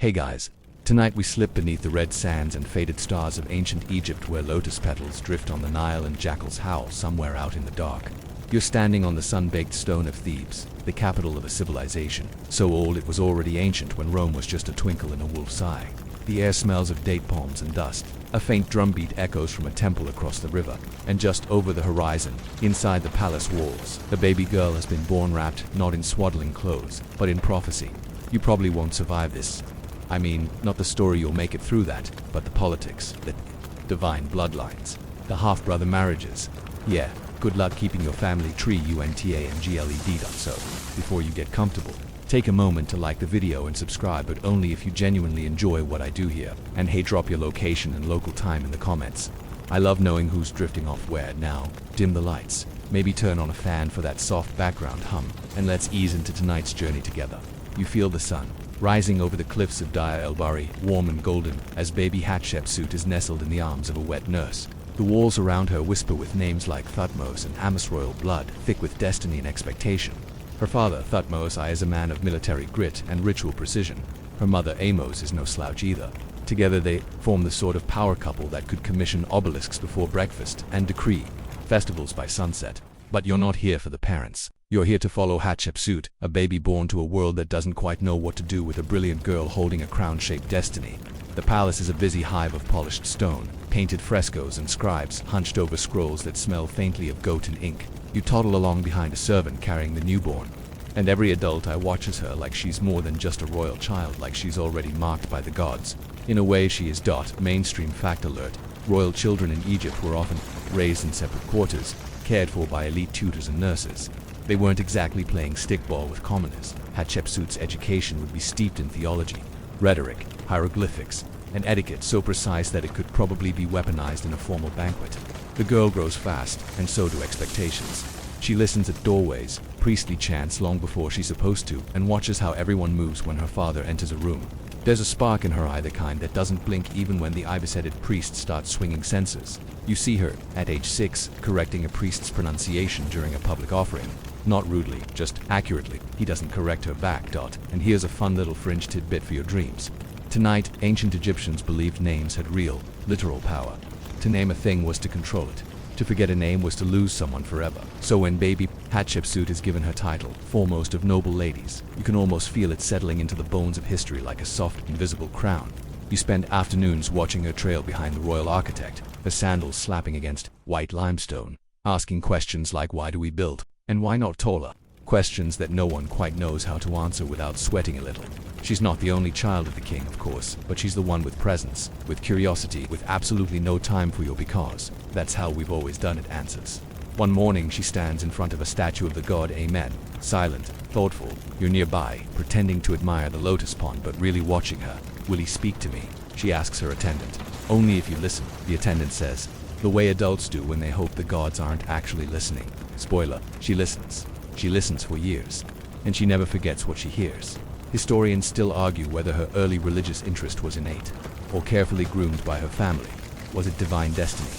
Hey guys, tonight we slip beneath the red sands and faded stars of ancient Egypt where lotus petals drift on the Nile and jackals howl somewhere out in the dark. You're standing on the sun-baked stone of Thebes, the capital of a civilization, so old it was already ancient when Rome was just a twinkle in a wolf's eye. The air smells of date palms and dust. A faint drumbeat echoes from a temple across the river, and just over the horizon, inside the palace walls, a baby girl has been born wrapped not in swaddling clothes, but in prophecy. You probably won't survive this. I mean, not the story you'll make it through that, but the politics, the divine bloodlines, the half-brother marriages. Yeah, good luck keeping your family tree UNTANGLED. So, before you get comfortable, take a moment to like the video and subscribe, but only if you genuinely enjoy what I do here. And hey, drop your location and local time in the comments. I love knowing who's drifting off where. Now, dim the lights, maybe turn on a fan for that soft background hum, and let's ease into tonight's journey together. You feel the sun rising over the cliffs of Deir el-Bahari, warm and golden, as baby Hatshepsut is nestled in the arms of a wet nurse. The walls around her whisper with names like Thutmose and Amos, royal blood, thick with destiny and expectation. Her father, Thutmose I, is a man of military grit and ritual precision. Her mother, Amos, is no slouch either. Together they form the sort of power couple that could commission obelisks before breakfast and decree festivals by sunset. But you're not here for the parents. You're here to follow Hatshepsut, a baby born to a world that doesn't quite know what to do with a brilliant girl holding a crown-shaped destiny. The palace is a busy hive of polished stone, painted frescoes and scribes hunched over scrolls that smell faintly of goat and ink. You toddle along behind a servant carrying the newborn, and every adult eye watches her like she's more than just a royal child, like she's already marked by the gods. In a way she is. Mainstream fact alert. Royal children in Egypt were often raised in separate quarters, cared for by elite tutors and nurses. They weren't exactly playing stickball with commoners. Hatshepsut's education would be steeped in theology, rhetoric, hieroglyphics, and etiquette so precise that it could probably be weaponized in a formal banquet. The girl grows fast, and so do expectations. She listens at doorways, priestly chants long before she's supposed to, and watches how everyone moves when her father enters a room. There's a spark in her eye, the kind that doesn't blink even when the ibis-headed priest starts swinging censers. You see her, at age 6, correcting a priest's pronunciation during a public offering. Not rudely, just accurately. He doesn't correct her back. And here's a fun little fringe tidbit for your dreams. Tonight, ancient Egyptians believed names had real, literal power. To name a thing was to control it. To forget a name was to lose someone forever. So when baby Hatshepsut is given her title, foremost of noble ladies, you can almost feel it settling into the bones of history like a soft, invisible crown. You spend afternoons watching her trail behind the royal architect, her sandals slapping against white limestone, asking questions like why do we build, and why not taller? Questions that no one quite knows how to answer without sweating a little. She's not the only child of the king, of course, but she's the one with presence, with curiosity, with absolutely no time for your because. That's how we've always done it answers. One morning she stands in front of a statue of the god Amen, silent, thoughtful. You're nearby, pretending to admire the lotus pond but really watching her. Will he speak to me? She asks her attendant. Only if you listen, the attendant says. The way adults do when they hope the gods aren't actually listening. Spoiler, she listens. She listens for years, and she never forgets what she hears. Historians still argue whether her early religious interest was innate, or carefully groomed by her family. Was it divine destiny,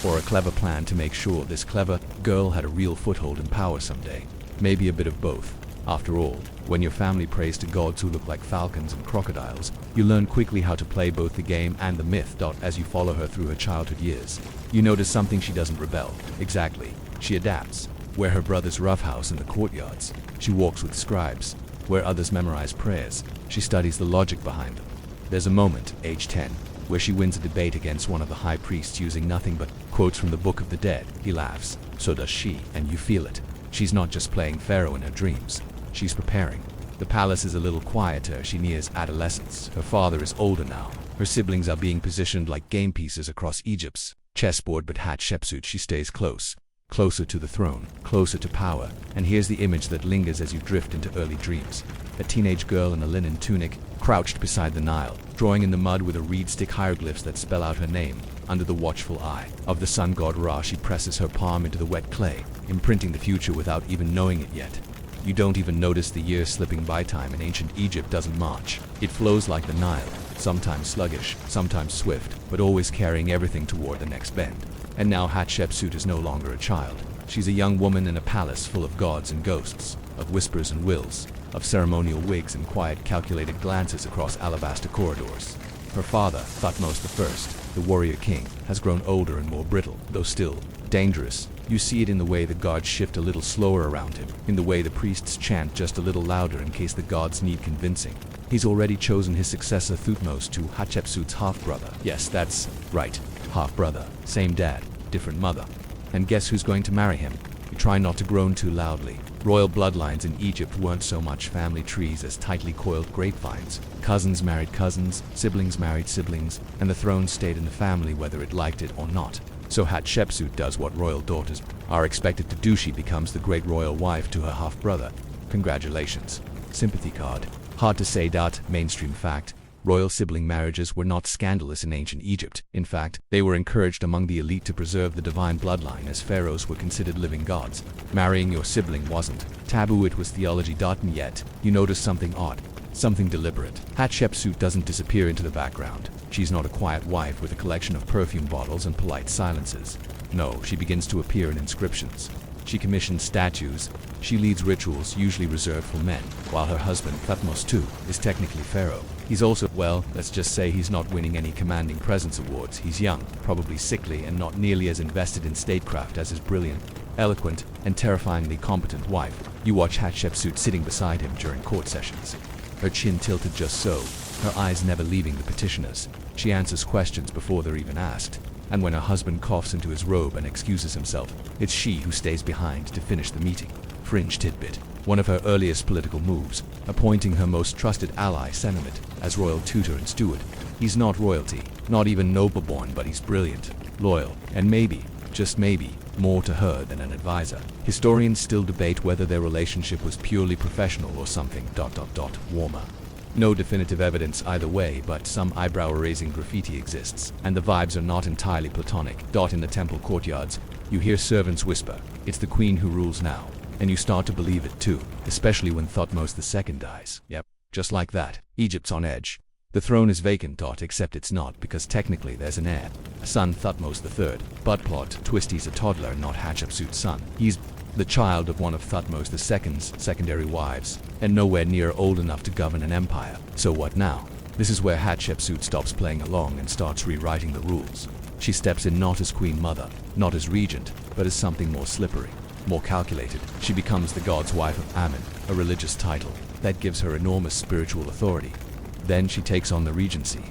or a clever plan to make sure this clever girl had a real foothold in power someday? Maybe a bit of both. After all, when your family prays to gods who look like falcons and crocodiles, you learn quickly how to play both the game and the myth. As you follow her through her childhood years, you notice something: she doesn't rebel. Exactly. She adapts. Where her brothers roughhouse in the courtyards, she walks with scribes. Where others memorize prayers, she studies the logic behind them. There's a moment, age 10, where she wins a debate against one of the high priests using nothing but quotes from the Book of the Dead. He laughs. So does she, and you feel it. She's not just playing Pharaoh in her dreams. She's preparing. The palace is a little quieter. She nears adolescence. Her father is older now. Her siblings are being positioned like game pieces across Egypt's chessboard, but Hatshepsut, she stays close. Closer to the throne, closer to power. And here's the image that lingers as you drift into early dreams. A teenage girl in a linen tunic, crouched beside the Nile, drawing in the mud with a reed stick hieroglyphs that spell out her name. Under the watchful eye of the sun god Ra, she presses her palm into the wet clay, imprinting the future without even knowing it yet. You don't even notice the years slipping by. Time in ancient Egypt doesn't march. It flows like the Nile, sometimes sluggish, sometimes swift, but always carrying everything toward the next bend. And now Hatshepsut is no longer a child. She's a young woman in a palace full of gods and ghosts, of whispers and wills. of ceremonial wigs and quiet, calculated glances across alabaster corridors. Her father, Thutmose I, the warrior king, has grown older and more brittle, though still dangerous. You see it in the way the guards shift a little slower around him, in the way the priests chant just a little louder in case the gods need convincing. He's already chosen his successor Thutmose to Hatshepsut's half-brother. Yes, that's right, half-brother. Same dad, different mother. And guess who's going to marry him? You try not to groan too loudly. Royal bloodlines in Egypt weren't so much family trees as tightly coiled grapevines. Cousins married cousins, siblings married siblings, and the throne stayed in the family whether it liked it or not. So Hatshepsut does what royal daughters are expected to do. She becomes the great royal wife to her half-brother. Congratulations. Sympathy card. Hard to say. Mainstream fact. Royal sibling marriages were not scandalous in ancient Egypt. In fact, they were encouraged among the elite to preserve the divine bloodline, as pharaohs were considered living gods. Marrying your sibling wasn't taboo, it was theology. And yet, you notice something odd, something deliberate. Hatshepsut doesn't disappear into the background. She's not a quiet wife with a collection of perfume bottles and polite silences. No, she begins to appear in inscriptions. She commissions statues. She leads rituals usually reserved for men, while her husband, Thutmose II, is technically pharaoh. He's also, well, let's just say he's not winning any commanding presence awards. He's young, probably sickly, and not nearly as invested in statecraft as his brilliant, eloquent, and terrifyingly competent wife. You watch Hatshepsut sitting beside him during court sessions. Her chin tilted just so, her eyes never leaving the petitioners. She answers questions before they're even asked. And when her husband coughs into his robe and excuses himself, it's she who stays behind to finish the meeting. Fringe tidbit. One of her earliest political moves, appointing her most trusted ally Senate as royal tutor and steward. He's not royalty, not even noble-born, but he's brilliant, loyal, and maybe, just maybe, more to her than an advisor. Historians still debate whether their relationship was purely professional or something warmer. No definitive evidence either way, but some eyebrow-raising graffiti exists, and the vibes are not entirely platonic. In the temple courtyards, you hear servants whisper, "It's the queen who rules now," and you start to believe it too, especially when Thutmose II dies. Yep, just like that, Egypt's on edge. The throne is vacant. Except it's not, because technically there's an heir, a son, Thutmose III. But plot twist, he's a toddler, not Hatshepsut's son. He's the child of one of Thutmose II's secondary wives, and nowhere near old enough to govern an empire. So what now? This is where Hatshepsut stops playing along and starts rewriting the rules. She steps in not as queen mother, not as regent, but as something more slippery, more calculated. She becomes the god's wife of Amun, a religious title that gives her enormous spiritual authority. Then she takes on the regency.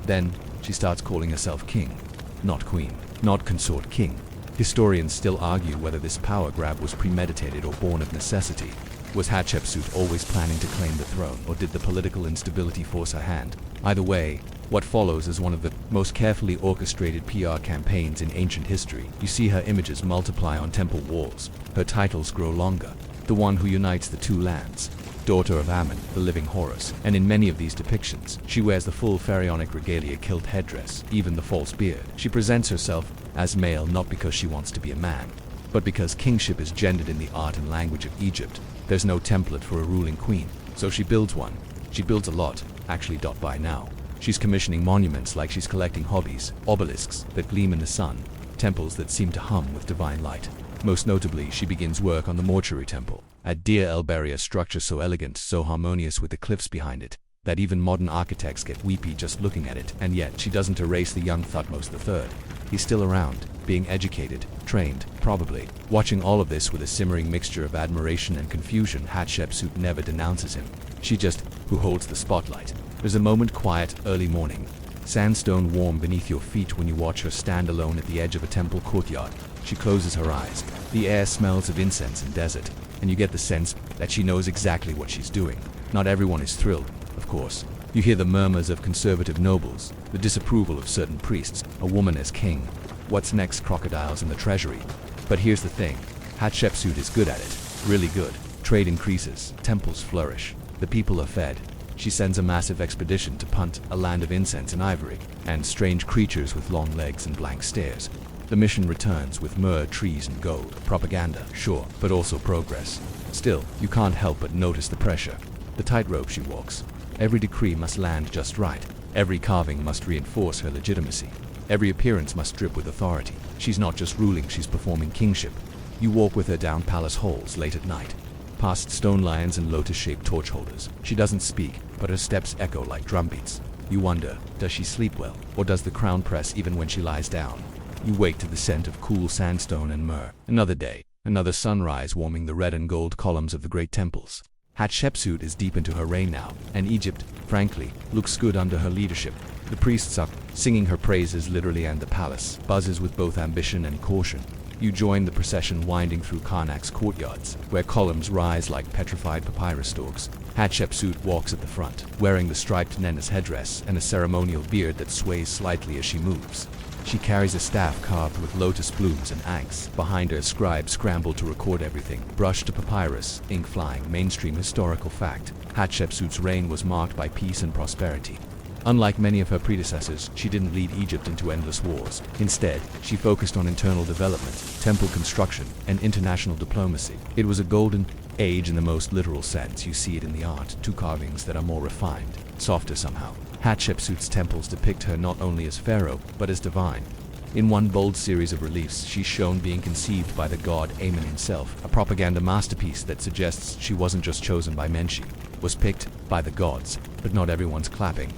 Then she starts calling herself king, not queen, not consort, king. Historians still argue whether this power grab was premeditated or born of necessity. Was Hatshepsut always planning to claim the throne, or did the political instability force her hand? Either way, what follows is one of the most carefully orchestrated PR campaigns in ancient history. You see her images multiply on temple walls. Her titles grow longer. The one who unites the two lands, daughter of Amun, the living Horus. And in many of these depictions, she wears the full pharaonic regalia, kilt headdress, even the false beard. She presents herself as male not because she wants to be a man, but because kingship is gendered in the art and language of Egypt. There's no template for a ruling queen, so she builds one. She builds a lot, actually. By now, she's commissioning monuments like she's collecting hobbies, obelisks that gleam in the sun, temples that seem to hum with divine light. Most notably, she begins work on the mortuary temple at Deir el-Bahri, a structure so elegant, so harmonious with the cliffs behind it, that even modern architects get weepy just looking at it. And yet, she doesn't erase the young Thutmose III. He's still around, being educated, trained, probably. Watching all of this with a simmering mixture of admiration and confusion, Hatshepsut never denounces him. She just, who holds the spotlight. There's a moment, quiet, early morning. Sandstone warm beneath your feet when you watch her stand alone at the edge of a temple courtyard. She closes her eyes. The air smells of incense and desert, and you get the sense that she knows exactly what she's doing. Not everyone is thrilled, of course. You hear the murmurs of conservative nobles, the disapproval of certain priests, a woman as king. What's next? Crocodiles in the treasury. But here's the thing, Hatshepsut is good at it, really good. Trade increases, temples flourish, the people are fed. She sends a massive expedition to Punt, a land of incense and ivory, and strange creatures with long legs and blank stares. The mission returns with myrrh, trees, and gold. Propaganda, sure, but also progress. Still, you can't help but notice the pressure, the tightrope she walks. Every decree must land just right. Every carving must reinforce her legitimacy. Every appearance must drip with authority. She's not just ruling, she's performing kingship. You walk with her down palace halls late at night. past stone lions and lotus-shaped torch holders. She doesn't speak, but her steps echo like drumbeats. You wonder, does she sleep well, or does the crown press even when she lies down? You wake to the scent of cool sandstone and myrrh. Another day, another sunrise warming the red and gold columns of the great temples. Hatshepsut is deep into her reign now, and Egypt, frankly, looks good under her leadership. The priests are singing her praises literally, and the palace buzzes with both ambition and caution. You join the procession winding through Karnak's courtyards, where columns rise like petrified papyrus stalks. Hatshepsut walks at the front, wearing the striped Nena's headdress and a ceremonial beard that sways slightly as she moves. She carries a staff carved with lotus blooms and ankhs. Behind her, scribes scramble to record everything, brush to papyrus, ink flying, mainstream historical fact. Hatshepsut's reign was marked by peace and prosperity. Unlike many of her predecessors, she didn't lead Egypt into endless wars. Instead, she focused on internal development, temple construction, and international diplomacy. It was a golden age in the most literal sense. You see it in the art, two carvings that are more refined, softer somehow. Hatshepsut's temples depict her not only as pharaoh, but as divine. In one bold series of reliefs, she's shown being conceived by the god Amen himself, a propaganda masterpiece that suggests she wasn't just chosen by men, she was picked by the gods. But not everyone's clapping.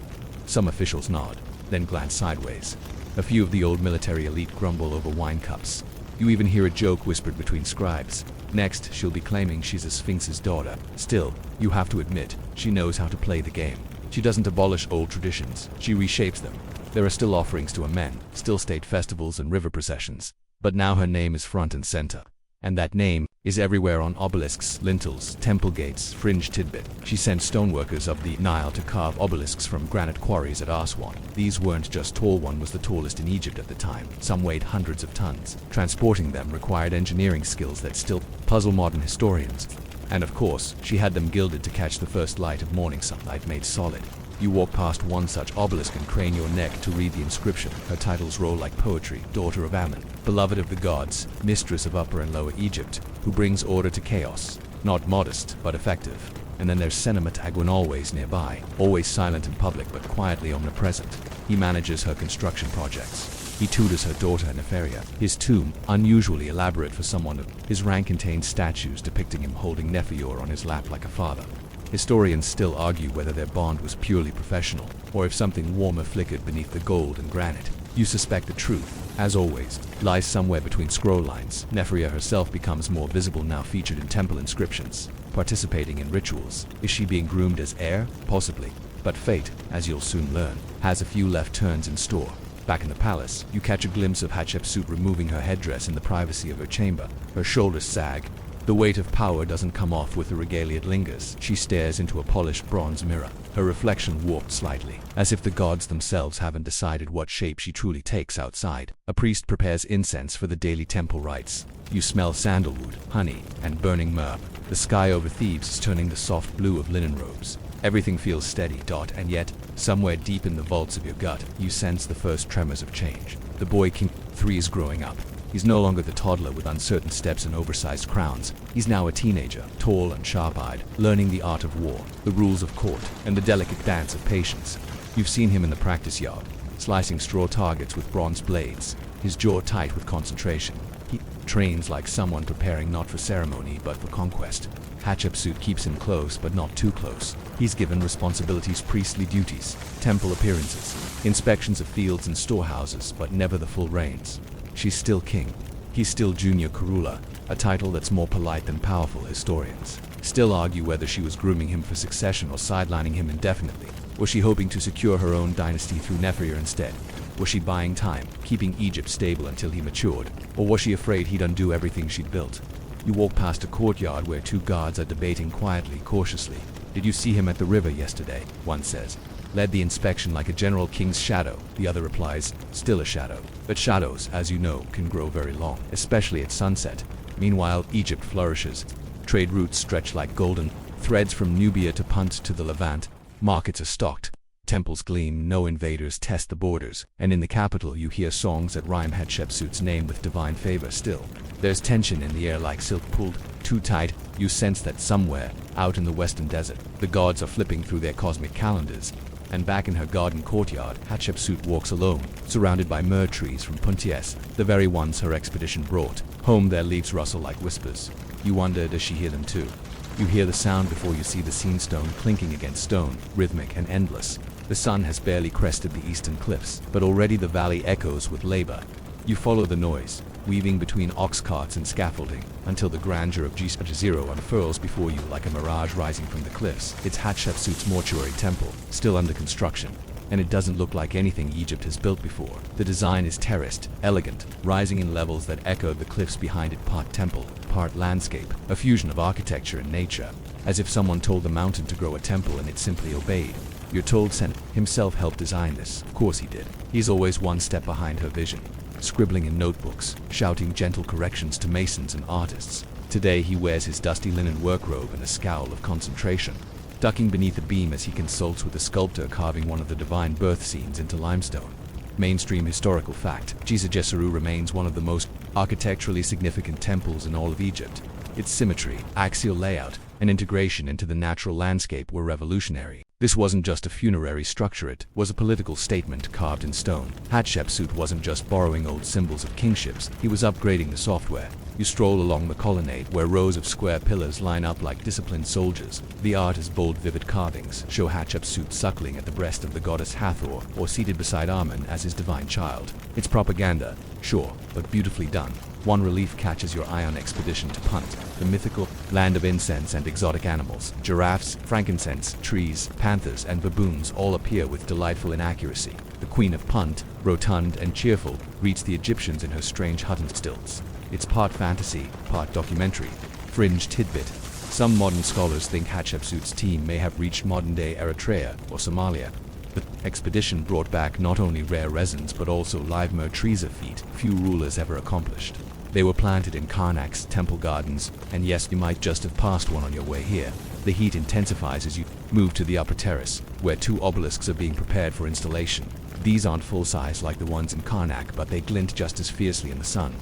Some officials nod, then glance sideways. A few of the old military elite grumble over wine cups. You even hear a joke whispered between scribes. Next, she'll be claiming she's a sphinx's daughter. Still, you have to admit, she knows how to play the game. She doesn't abolish old traditions, she reshapes them. There are still offerings to Amen, still state festivals and river processions. But now her name is front and center. And that name is everywhere, on obelisks, lintels, temple gates, fringe tidbit. She sent stoneworkers up the Nile to carve obelisks from granite quarries at Aswan. These weren't just tall, one was the tallest in Egypt at the time. Some weighed hundreds of tons. Transporting them required engineering skills that still puzzle modern historians. And of course, she had them gilded to catch the first light of morning sunlight, made solid. You walk past one such obelisk and crane your neck to read the inscription. Her titles roll like poetry: daughter of Amen, beloved of the gods, mistress of Upper and Lower Egypt, who brings order to chaos. Not modest, but effective. And then there's Senemat Agwan, always nearby, always silent in public but quietly omnipresent. He manages her construction projects. He tutors her daughter Neferia. His tomb, unusually elaborate for someone of his rank, contains statues depicting him holding Nefior on his lap like a father. Historians still argue whether their bond was purely professional, or if something warmer flickered beneath the gold and granite. You suspect the truth, as always, lies somewhere between scroll lines. Neferia herself becomes more visible now, featured in temple inscriptions, participating in rituals. Is she being groomed as heir? Possibly. But fate, as you'll soon learn, has a few left turns in store. Back in the palace, you catch a glimpse of Hatshepsut removing her headdress in the privacy of her chamber. Her shoulders sag. The weight of power doesn't come off with the regalia, it lingers. She stares into a polished bronze mirror, her reflection warped slightly, as if the gods themselves haven't decided what shape she truly takes outside. A priest prepares incense for the daily temple rites. You smell sandalwood, honey, and burning myrrh. The sky over Thebes is turning the soft blue of linen robes. Everything feels steady, and yet, somewhere deep in the vaults of your gut, you sense the first tremors of change. The boy King 3 is growing up. He's no longer the toddler with uncertain steps and oversized crowns. He's now a teenager, tall and sharp-eyed, learning the art of war, the rules of court, and the delicate dance of patience. You've seen him in the practice yard, slicing straw targets with bronze blades, his jaw tight with concentration. He trains like someone preparing not for ceremony but for conquest. Hatshepsut keeps him close, but not too close. He's given responsibilities, priestly duties, temple appearances, inspections of fields and storehouses, but never the full reins. She's still king. He's still junior Kurula, a title that's more polite than powerful. Historians still argue whether she was grooming him for succession or sidelining him indefinitely. Was she hoping to secure her own dynasty through Neferia instead? Was she buying time, keeping Egypt stable until he matured? Or was she afraid he'd undo everything she'd built? You walk past a courtyard where two guards are debating quietly, cautiously. Did you see him at the river yesterday? One says. Led the inspection like a general king's shadow. The other replies, still a shadow. But shadows, as you know, can grow very long, especially at sunset. Meanwhile, Egypt flourishes. Trade routes stretch like golden threads from Nubia to Punt to the Levant. Markets are stocked. Temples gleam, no invaders test the borders. And in the capital you hear songs that rhyme Hatshepsut's name with divine favor still. There's tension in the air like silk pulled too tight. You sense that somewhere, out in the western desert, the gods are flipping through their cosmic calendars. And back in her garden courtyard, Hatshepsut walks alone, surrounded by myrrh trees from Puntias, the very ones her expedition brought. Home their leaves rustle like whispers. You wonder, does she hear them too? You hear the sound before you see the scene, stone clinking against stone, rhythmic and endless. The sun has barely crested the eastern cliffs, but already the valley echoes with labor. You follow the noise, weaving between ox carts and scaffolding, until the grandeur of G0 unfurls before you like a mirage rising from the cliffs. It's Hatshepsut's mortuary temple, still under construction, and it doesn't look like anything Egypt has built before. The design is terraced, elegant, rising in levels that echo the cliffs behind it, part temple, part landscape, a fusion of architecture and nature, as if someone told the mountain to grow a temple and it simply obeyed. You're told Sen himself helped design this. Of course he did. He's always one step behind her vision, scribbling in notebooks, shouting gentle corrections to masons and artists. Today he wears his dusty linen workrobe and a scowl of concentration, ducking beneath a beam as he consults with a sculptor carving one of the divine birth scenes into limestone. Mainstream historical fact, Djeseru remains one of the most architecturally significant temples in all of Egypt. Its symmetry, axial layout, and integration into the natural landscape were revolutionary. This wasn't just a funerary structure, it was a political statement carved in stone. Hatshepsut wasn't just borrowing old symbols of kingships, he was upgrading the software. You stroll along the colonnade where rows of square pillars line up like disciplined soldiers. The artist's bold, vivid carvings show Hatshepsut suckling at the breast of the goddess Hathor or seated beside Amun as his divine child. It's propaganda, sure, but beautifully done. One relief catches your eye on expedition to Punt, the mythical land of incense and exotic animals. Giraffes, frankincense, trees, panthers, and baboons all appear with delightful inaccuracy. The queen of Punt, rotund and cheerful, greets the Egyptians in her strange hut and stilts. It's part fantasy, part documentary. Fringe tidbit. Some modern scholars think Hatshepsut's team may have reached modern-day Eritrea or Somalia. The expedition brought back not only rare resins but also live Mertreza feet few rulers ever accomplished. They were planted in Karnak's temple gardens, and yes, you might just have passed one on your way here. The heat intensifies as you move to the upper terrace, where two obelisks are being prepared for installation. These aren't full-size like the ones in Karnak, but they glint just as fiercely in the sun.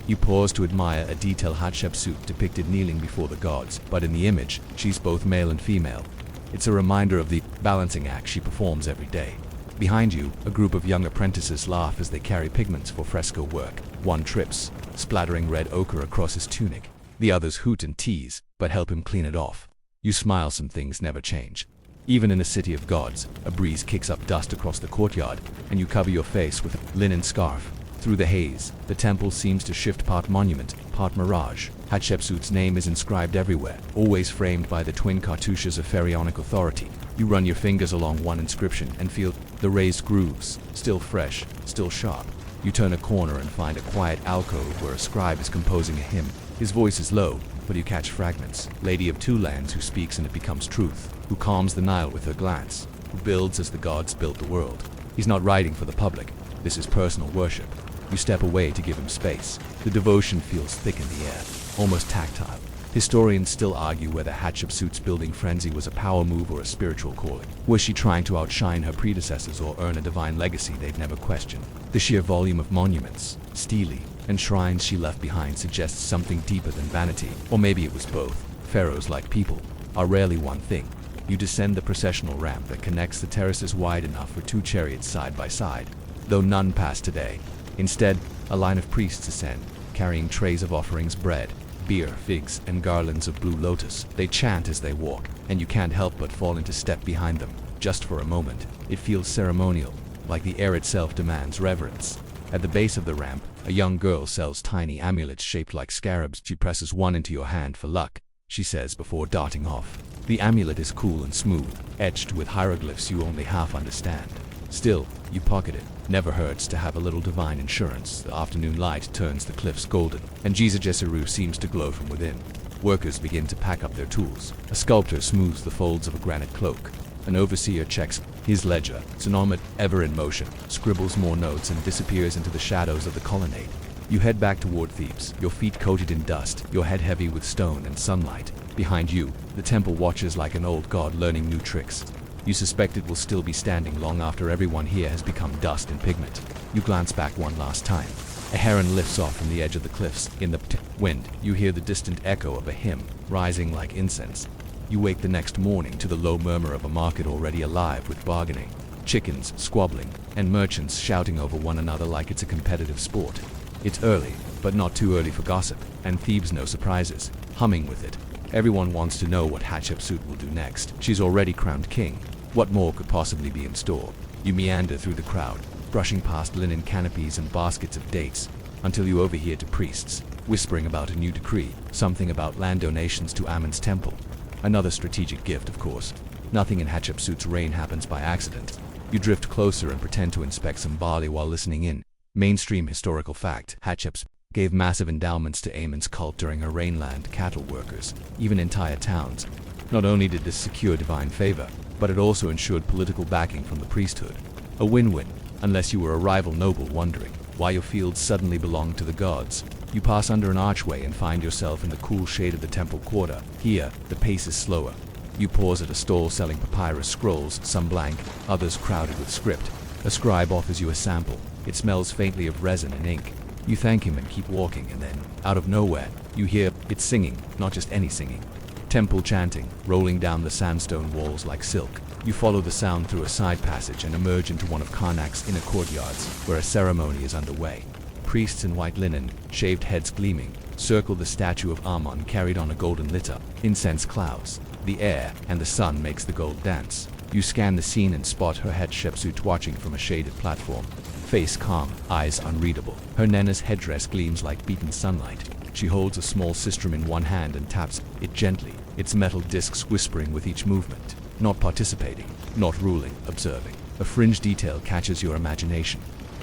You pause to admire a detailed Hatshepsut depicted kneeling before the gods, but in the image, she's both male and female. It's a reminder of the balancing act she performs every day. Behind you, a group of young apprentices laugh as they carry pigments for fresco work. One trips, splattering red ochre across his tunic. The others hoot and tease, but help him clean it off. You smile, some things never change. Even in a city of gods, a breeze kicks up dust across the courtyard, and you cover your face with a linen scarf. Through the haze, the temple seems to shift, part monument, part mirage. Hatshepsut's name is inscribed everywhere, always framed by the twin cartouches of pharaonic authority. You run your fingers along one inscription and feel the raised grooves, still fresh, still sharp. You turn a corner and find a quiet alcove where a scribe is composing a hymn. His voice is low, but you catch fragments. Lady of two lands who speaks and it becomes truth, who calms the Nile with her glance, who builds as the gods built the world. He's not writing for the public. This is personal worship. You step away to give him space. The devotion feels thick in the air, almost tactile. Historians still argue whether Hatshepsut's building frenzy was a power move or a spiritual calling. Was she trying to outshine her predecessors or earn a divine legacy they'd never questioned? The sheer volume of monuments, stelae, and shrines she left behind suggests something deeper than vanity. Or maybe it was both. Pharaohs, like people, are rarely one thing. You descend the processional ramp that connects the terraces wide enough for two chariots side by side, though none pass today. Instead, a line of priests ascend, carrying trays of offerings, bread, beer, figs, and garlands of blue lotus. They chant as they walk, and you can't help but fall into step behind them. Just for a moment, it feels ceremonial, like the air itself demands reverence. At the base of the ramp, a young girl sells tiny amulets shaped like scarabs. She presses one into your hand for luck, she says before darting off. The amulet is cool and smooth, etched with hieroglyphs you only half understand. Still, you pocket it. Never hurts to have a little divine insurance. The afternoon light turns the cliffs golden, and Djeseru seems to glow from within. Workers begin to pack up their tools. A sculptor smooths the folds of a granite cloak. An overseer checks his ledger. Sonomet, ever in motion, scribbles more notes and disappears into the shadows of the colonnade. You head back toward Thebes, your feet coated in dust, your head heavy with stone and sunlight. Behind you, the temple watches like an old god learning new tricks. You suspect it will still be standing long after everyone here has become dust and pigment. You glance back one last time. A heron lifts off from the edge of the cliffs. In the wind, you hear the distant echo of a hymn, rising like incense. You wake the next morning to the low murmur of a market already alive with bargaining, chickens squabbling, and merchants shouting over one another like it's a competitive sport. It's early, but not too early for gossip, and Thebes no surprises, humming with it. Everyone wants to know what Hatshepsut will do next. She's already crowned king. What more could possibly be in store? You meander through the crowd, brushing past linen canopies and baskets of dates, until you overhear two priests whispering about a new decree, something about land donations to Ammon's temple. Another strategic gift, of course. Nothing in Hatshepsut's reign happens by accident. You drift closer and pretend to inspect some barley while listening in. Mainstream historical fact: Hatshepsut gave massive endowments to Ammon's cult during her reign. Cattle workers, even entire towns. Not only did this secure divine favor, but it also ensured political backing from the priesthood. A win-win, unless you were a rival noble wondering why your fields suddenly belonged to the gods. You pass under an archway and find yourself in the cool shade of the temple quarter. Here, the pace is slower. You pause at a stall selling papyrus scrolls, some blank, others crowded with script. A scribe offers you a sample. It smells faintly of resin and ink. You thank him and keep walking, and then, out of nowhere, you hear it singing, not just any singing. Temple chanting, rolling down the sandstone walls like silk. You follow the sound through a side passage and emerge into one of Karnak's inner courtyards, where a ceremony is underway. Priests in white linen, shaved heads gleaming, circle the statue of Ammon carried on a golden litter. Incense clouds the air, and the sun makes the gold dance. You scan the scene and spot her Hatshepsut watching from a shaded platform. Face calm, eyes unreadable. Her Nena's headdress gleams like beaten sunlight. She holds a small sistrum in one hand and taps it gently, its metal discs whispering with each movement. Not participating, not ruling, observing. A fringe detail catches your imagination.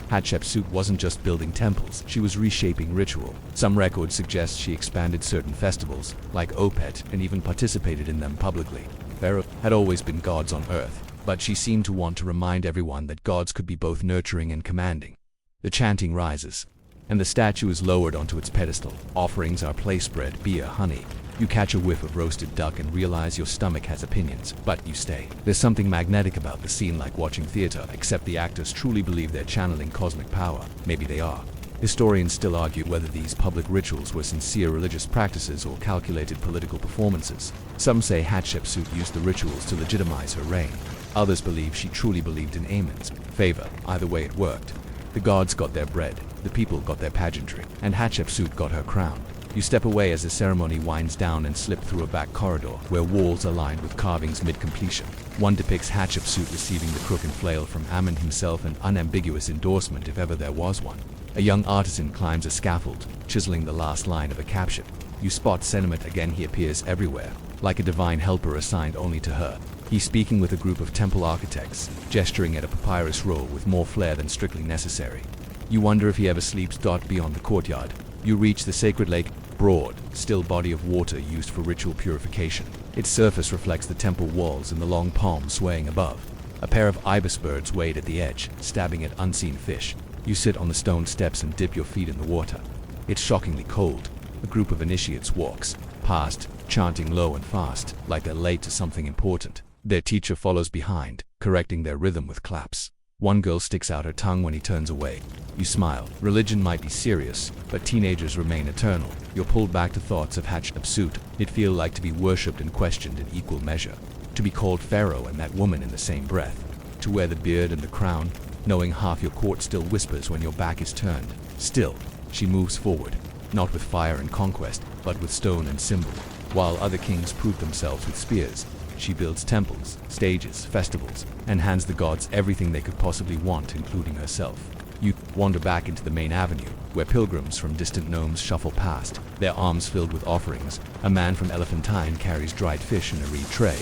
Hatshepsut wasn't just building temples, she was reshaping ritual. Some records suggest she expanded certain festivals, like Opet, and even participated in them publicly. Pharaoh had always been gods on earth, but she seemed to want to remind everyone that gods could be both nurturing and commanding. The chanting rises, and the statue is lowered onto its pedestal. Offerings are place bread, beer, honey. You catch a whiff of roasted duck and realize your stomach has opinions, but you stay. There's something magnetic about the scene, like watching theater, except the actors truly believe they're channeling cosmic power. Maybe they are. Historians still argue whether these public rituals were sincere religious practices or calculated political performances. Some say Hatshepsut used the rituals to legitimize her reign. Others believe she truly believed in Ammon's favor. Either way, it worked. The gods got their bread, the people got their pageantry, and Hatshepsut got her crown. You step away as the ceremony winds down and slip through a back corridor where walls are lined with carvings mid-completion. One depicts Hatshepsut receiving the crook and flail from Ammon himself, an unambiguous endorsement if ever there was one. A young artisan climbs a scaffold, chiseling the last line of a caption. You spot Sentiment again. He appears everywhere, like a divine helper assigned only to her. He's speaking with a group of temple architects, gesturing at a papyrus roll with more flair than strictly necessary. You wonder if he ever sleeps. Beyond the courtyard, you reach the sacred lake, broad, still body of water used for ritual purification. Its surface reflects the temple walls and the long palms swaying above. A pair of ibis birds wade at the edge, stabbing at unseen fish. You sit on the stone steps and dip your feet in the water. It's shockingly cold. A group of initiates walks past, chanting low and fast, like they're late to something important. Their teacher follows behind, correcting their rhythm with claps. One girl sticks out her tongue when he turns away. You smile. Religion might be serious, but teenagers remain eternal. You're pulled back to thoughts of Hatshepsut. It feels like to be worshipped and questioned in equal measure. To be called Pharaoh and that woman in the same breath. To wear the beard and the crown, knowing half your court still whispers when your back is turned. Still, she moves forward, not with fire and conquest, but with stone and symbol. While other kings prove themselves with spears, she builds temples, stages, festivals, and hands the gods everything they could possibly want, including herself. You wander back into the main avenue, where pilgrims from distant nomes shuffle past, their arms filled with offerings. A man from Elephantine carries dried fish in a reed tray.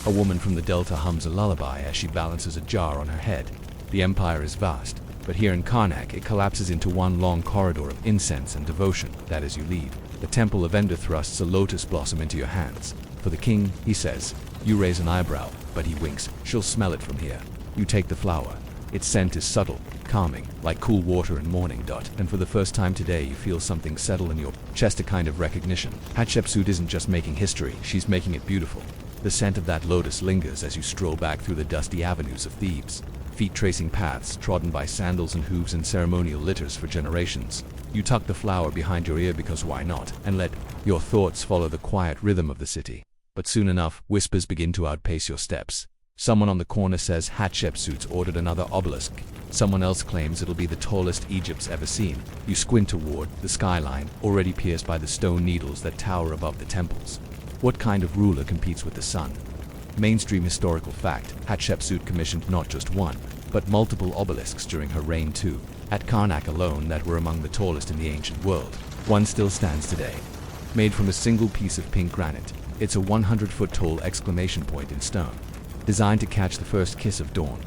A woman from the Delta hums a lullaby as she balances a jar on her head. The empire is vast, but here in Karnak it collapses into one long corridor of incense and devotion. That as you leave, the temple of Ender thrusts a lotus blossom into your hands. For the king, he says. You raise an eyebrow, but he winks. She'll smell it from here. You take the flower. Its scent is subtle, calming, like cool water in morning. And for the first time today you feel something settle in your chest, a kind of recognition. Hatshepsut isn't just making history, she's making it beautiful. The scent of that lotus lingers as you stroll back through the dusty avenues of Thebes. Feet tracing paths trodden by sandals and hooves and ceremonial litters for generations. You tuck the flower behind your ear because why not, and let your thoughts follow the quiet rhythm of the city. But soon enough, whispers begin to outpace your steps. Someone on the corner says Hatshepsut's ordered another obelisk. Someone else claims it'll be the tallest Egypt's ever seen. You squint toward the skyline, already pierced by the stone needles that tower above the temples. What kind of ruler competes with the sun? Mainstream historical fact, Hatshepsut commissioned not just one, but multiple obelisks during her reign too, at Karnak alone, that were among the tallest in the ancient world. One still stands today. Made from a single piece of pink granite, it's a 100-foot tall exclamation point in stone, designed to catch the first kiss of dawn.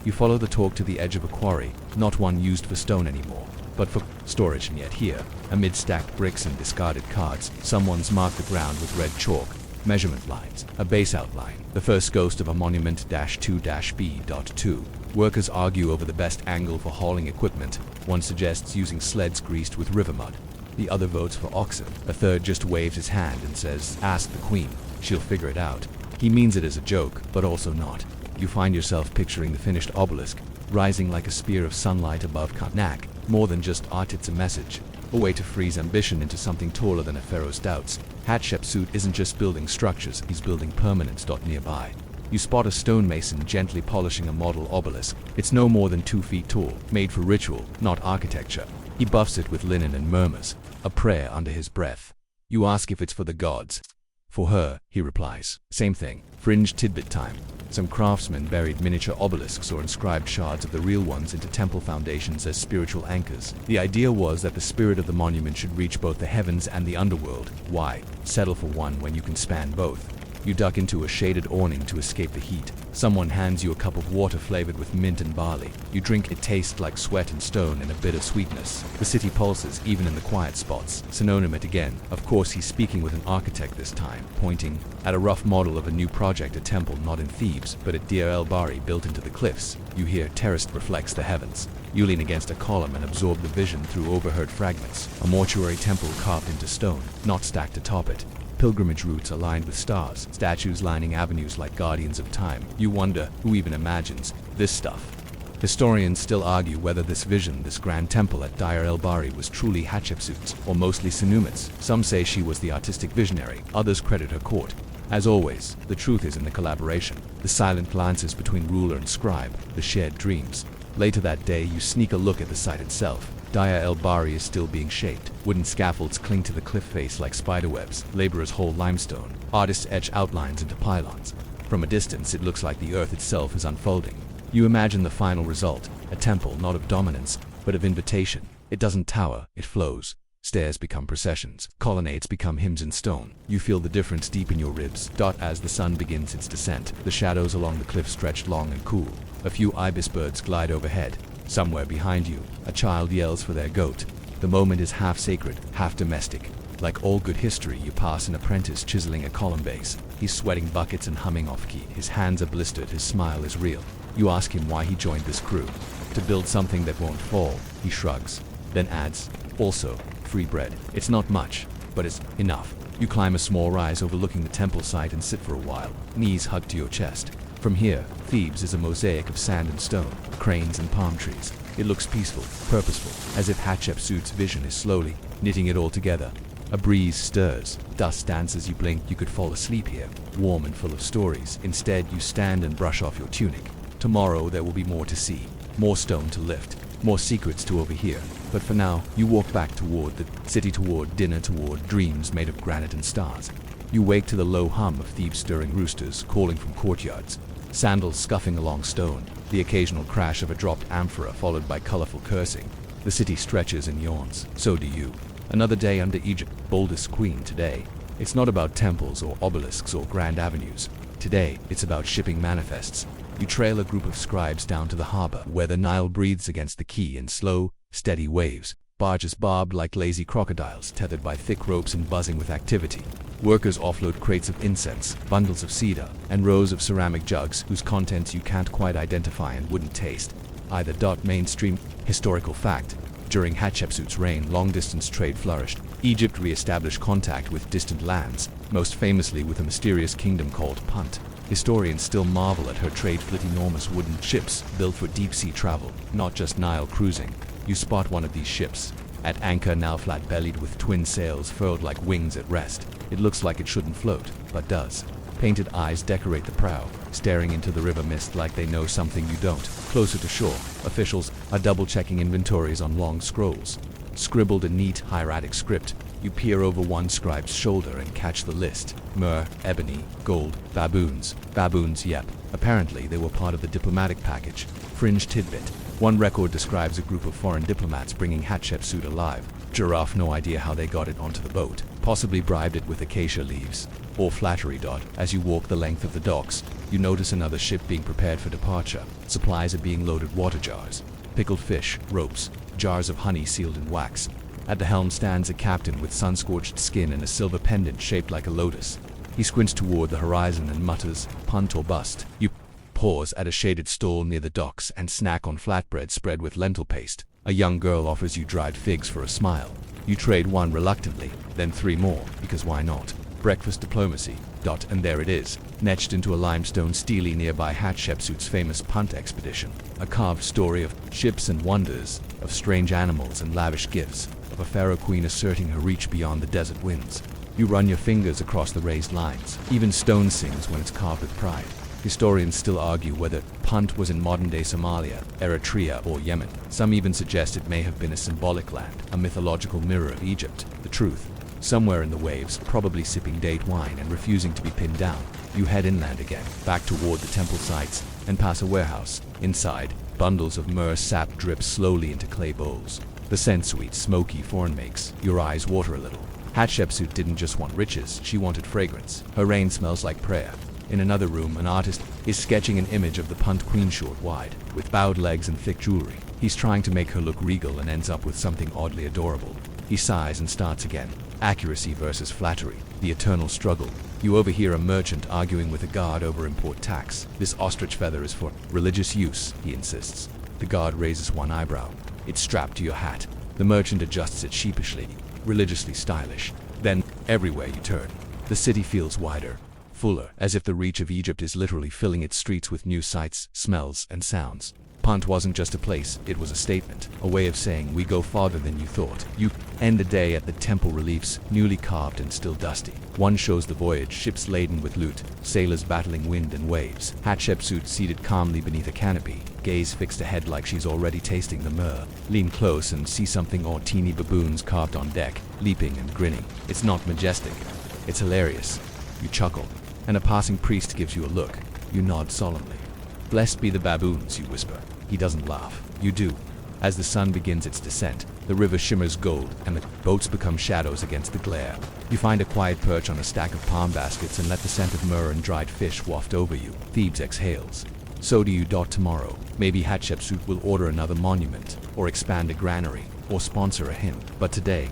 You follow the talk to the edge of a quarry, not one used for stone anymore, but for storage, and yet here, amid stacked bricks and discarded cards, someone's marked the ground with red chalk, measurement lines, a base outline, the first ghost of a monument-2-B.2. Workers argue over the best angle for hauling equipment. One suggests using sleds greased with river mud. The other votes for oxen. A third just waves his hand and says, "Ask the queen, she'll figure it out." He means it as a joke, but also not. You find yourself picturing the finished obelisk, rising like a spear of sunlight above Karnak. More than just art, it's a message, a way to freeze ambition into something taller than a pharaoh's doubts. Hatshepsut isn't just building structures, he's building permanence. Nearby, you spot a stonemason gently polishing a model obelisk. It's no more than 2 feet tall, made for ritual, not architecture. He buffs it with linen and murmurs, a prayer under his breath. You ask if it's for the gods. For her, he replies. Same thing, fringe tidbit time. Some craftsmen buried miniature obelisks or inscribed shards of the real ones into temple foundations as spiritual anchors. The idea was that the spirit of the monument should reach both the heavens and the underworld. Why settle for one when you can span both? You duck into a shaded awning to escape the heat. Someone hands you a cup of water flavored with mint and barley. You drink it. Tastes like sweat and stone and a bitter sweetness. The city pulses, even in the quiet spots. Synonym it again. Of course, he's speaking with an architect this time, pointing at a rough model of a new project, a temple not in Thebes, but at Deir el-Bahri, built into the cliffs. You hear terraced reflects the heavens. You lean against a column and absorb the vision through overheard fragments. A mortuary temple carved into stone, not stacked atop it. Pilgrimage routes are lined with stars, statues lining avenues like guardians of time. You wonder, who even imagines this stuff? Historians still argue whether this vision, this grand temple at Deir el-Bahri, was truly Hatshepsut's, or mostly Senumit's. Some say she was the artistic visionary, others credit her court. As always, the truth is in the collaboration, the silent glances between ruler and scribe, the shared dreams. Later that day, you sneak a look at the site itself. Deir el-Bahri is still being shaped. Wooden scaffolds cling to the cliff face like spiderwebs. Laborers haul limestone. Artists etch outlines into pylons. From a distance, it looks like the earth itself is unfolding. You imagine the final result, a temple not of dominance, but of invitation. It doesn't tower, it flows. Stairs become processions. Colonnades become hymns in stone. You feel the difference deep in your ribs. As the sun begins its descent, the shadows along the cliff stretch long and cool. A few ibis birds glide overhead. Somewhere behind you, a child yells for their goat. The moment is half sacred, half domestic. Like all good history, you pass an apprentice chiseling a column base. He's sweating buckets and humming off-key. His hands are blistered, his smile is real. You ask him why he joined this crew. To build something that won't fall. He shrugs, then adds, also, free bread. It's not much, but it's enough. You climb a small rise overlooking the temple site and sit for a while, knees hugged to your chest. From here, Thebes is a mosaic of sand and stone, cranes and palm trees. It looks peaceful, purposeful, as if Hatshepsut's vision is slowly knitting it all together. A breeze stirs, dust dances. You blink, you could fall asleep here, warm and full of stories. Instead, you stand and brush off your tunic. Tomorrow there will be more to see, more stone to lift, more secrets to overhear. But for now, you walk back toward the city, toward dinner, toward dreams made of granite and stars. You wake to the low hum of Thebes' stirring roosters calling from courtyards. Sandals scuffing along stone, the occasional crash of a dropped amphora followed by colorful cursing. The city stretches and yawns. So do you. Another day under Egypt's boldest queen. Today, it's not about temples or obelisks or grand avenues. Today, it's about shipping manifests. You trail a group of scribes down to the harbor, where the Nile breathes against the quay in slow, steady waves. Barges barbed like lazy crocodiles, tethered by thick ropes and buzzing with activity. Workers offload crates of incense, bundles of cedar, and rows of ceramic jugs whose contents you can't quite identify and wouldn't taste either. Mainstream historical fact. During Hatshepsut's reign, long-distance trade flourished. Egypt re-established contact with distant lands, most famously with a mysterious kingdom called Punt. Historians still marvel at her trade fleet, enormous wooden ships built for deep-sea travel, not just Nile cruising. You spot one of these ships, at anchor, now flat-bellied with twin sails furled like wings at rest. It looks like it shouldn't float, but does. Painted eyes decorate the prow, staring into the river mist like they know something you don't. Closer to shore, officials are double-checking inventories on long scrolls, scribbled in neat, hieratic script. You peer over one scribe's shoulder and catch the list. Myrrh, ebony, gold, baboons. Baboons, yep. Apparently they were part of the diplomatic package. Fringe tidbit. One record describes a group of foreign diplomats bringing Hatshepsut alive. Giraffe, no idea how they got it onto the boat. Possibly bribed it with acacia leaves. Or flattery. As you walk the length of the docks, you notice another ship being prepared for departure. Supplies are being loaded: water jars, pickled fish, ropes, jars of honey sealed in wax. At the helm stands a captain with sun-scorched skin and a silver pendant shaped like a lotus. He squints toward the horizon and mutters, "Punt or bust." You pause at a shaded stall near the docks and snack on flatbread spread with lentil paste. A young girl offers you dried figs for a smile. You trade one reluctantly, then three more, because why not? Breakfast diplomacy. And there it is, etched into a limestone stele nearby Hatshepsut's famous punt expedition. A carved story of ships and wonders, of strange animals and lavish gifts, of a pharaoh queen asserting her reach beyond the desert winds. You run your fingers across the raised lines. Even stone sings when it's carved with pride. Historians still argue whether Punt was in modern-day Somalia, Eritrea, or Yemen. Some even suggest it may have been a symbolic land, a mythological mirror of Egypt. The truth, somewhere in the waves, probably sipping date wine and refusing to be pinned down. You head inland again, back toward the temple sites, and pass a warehouse. Inside, bundles of myrrh sap drip slowly into clay bowls. The scent sweet, smoky foreign makes your eyes water a little. Hatshepsut didn't just want riches, she wanted fragrance. Her reign smells like prayer. In another room, an artist is sketching an image of the punt queen short wide, with bowed legs and thick jewelry. He's trying to make her look regal and ends up with something oddly adorable. He sighs and starts again. Accuracy versus flattery, the eternal struggle. You overhear a merchant arguing with a guard over import tax. This ostrich feather is for religious use, he insists. The guard raises one eyebrow. It's strapped to your hat. The merchant adjusts it sheepishly, religiously stylish. Then, everywhere you turn, the city feels wider, fuller, as if the reach of Egypt is literally filling its streets with new sights, smells, and sounds. Punt wasn't just a place, it was a statement, a way of saying we go farther than you thought. You end the day at the temple reliefs, newly carved and still dusty. One shows the voyage, ships laden with loot, sailors battling wind and waves. Hatshepsut seated calmly beneath a canopy, gaze fixed ahead like she's already tasting the myrrh. Lean close and see something odd: teeny baboons carved on deck, leaping and grinning. It's not majestic, it's hilarious. You chuckle, and a passing priest gives you a look. You nod solemnly. "Blessed be the baboons," you whisper. He doesn't laugh. You do. As the sun begins its descent, the river shimmers gold, and the boats become shadows against the glare. You find a quiet perch on a stack of palm baskets and let the scent of myrrh and dried fish waft over you. Thebes exhales. So do you. Tomorrow, maybe Hatshepsut will order another monument, or expand a granary, or sponsor a hymn. But today,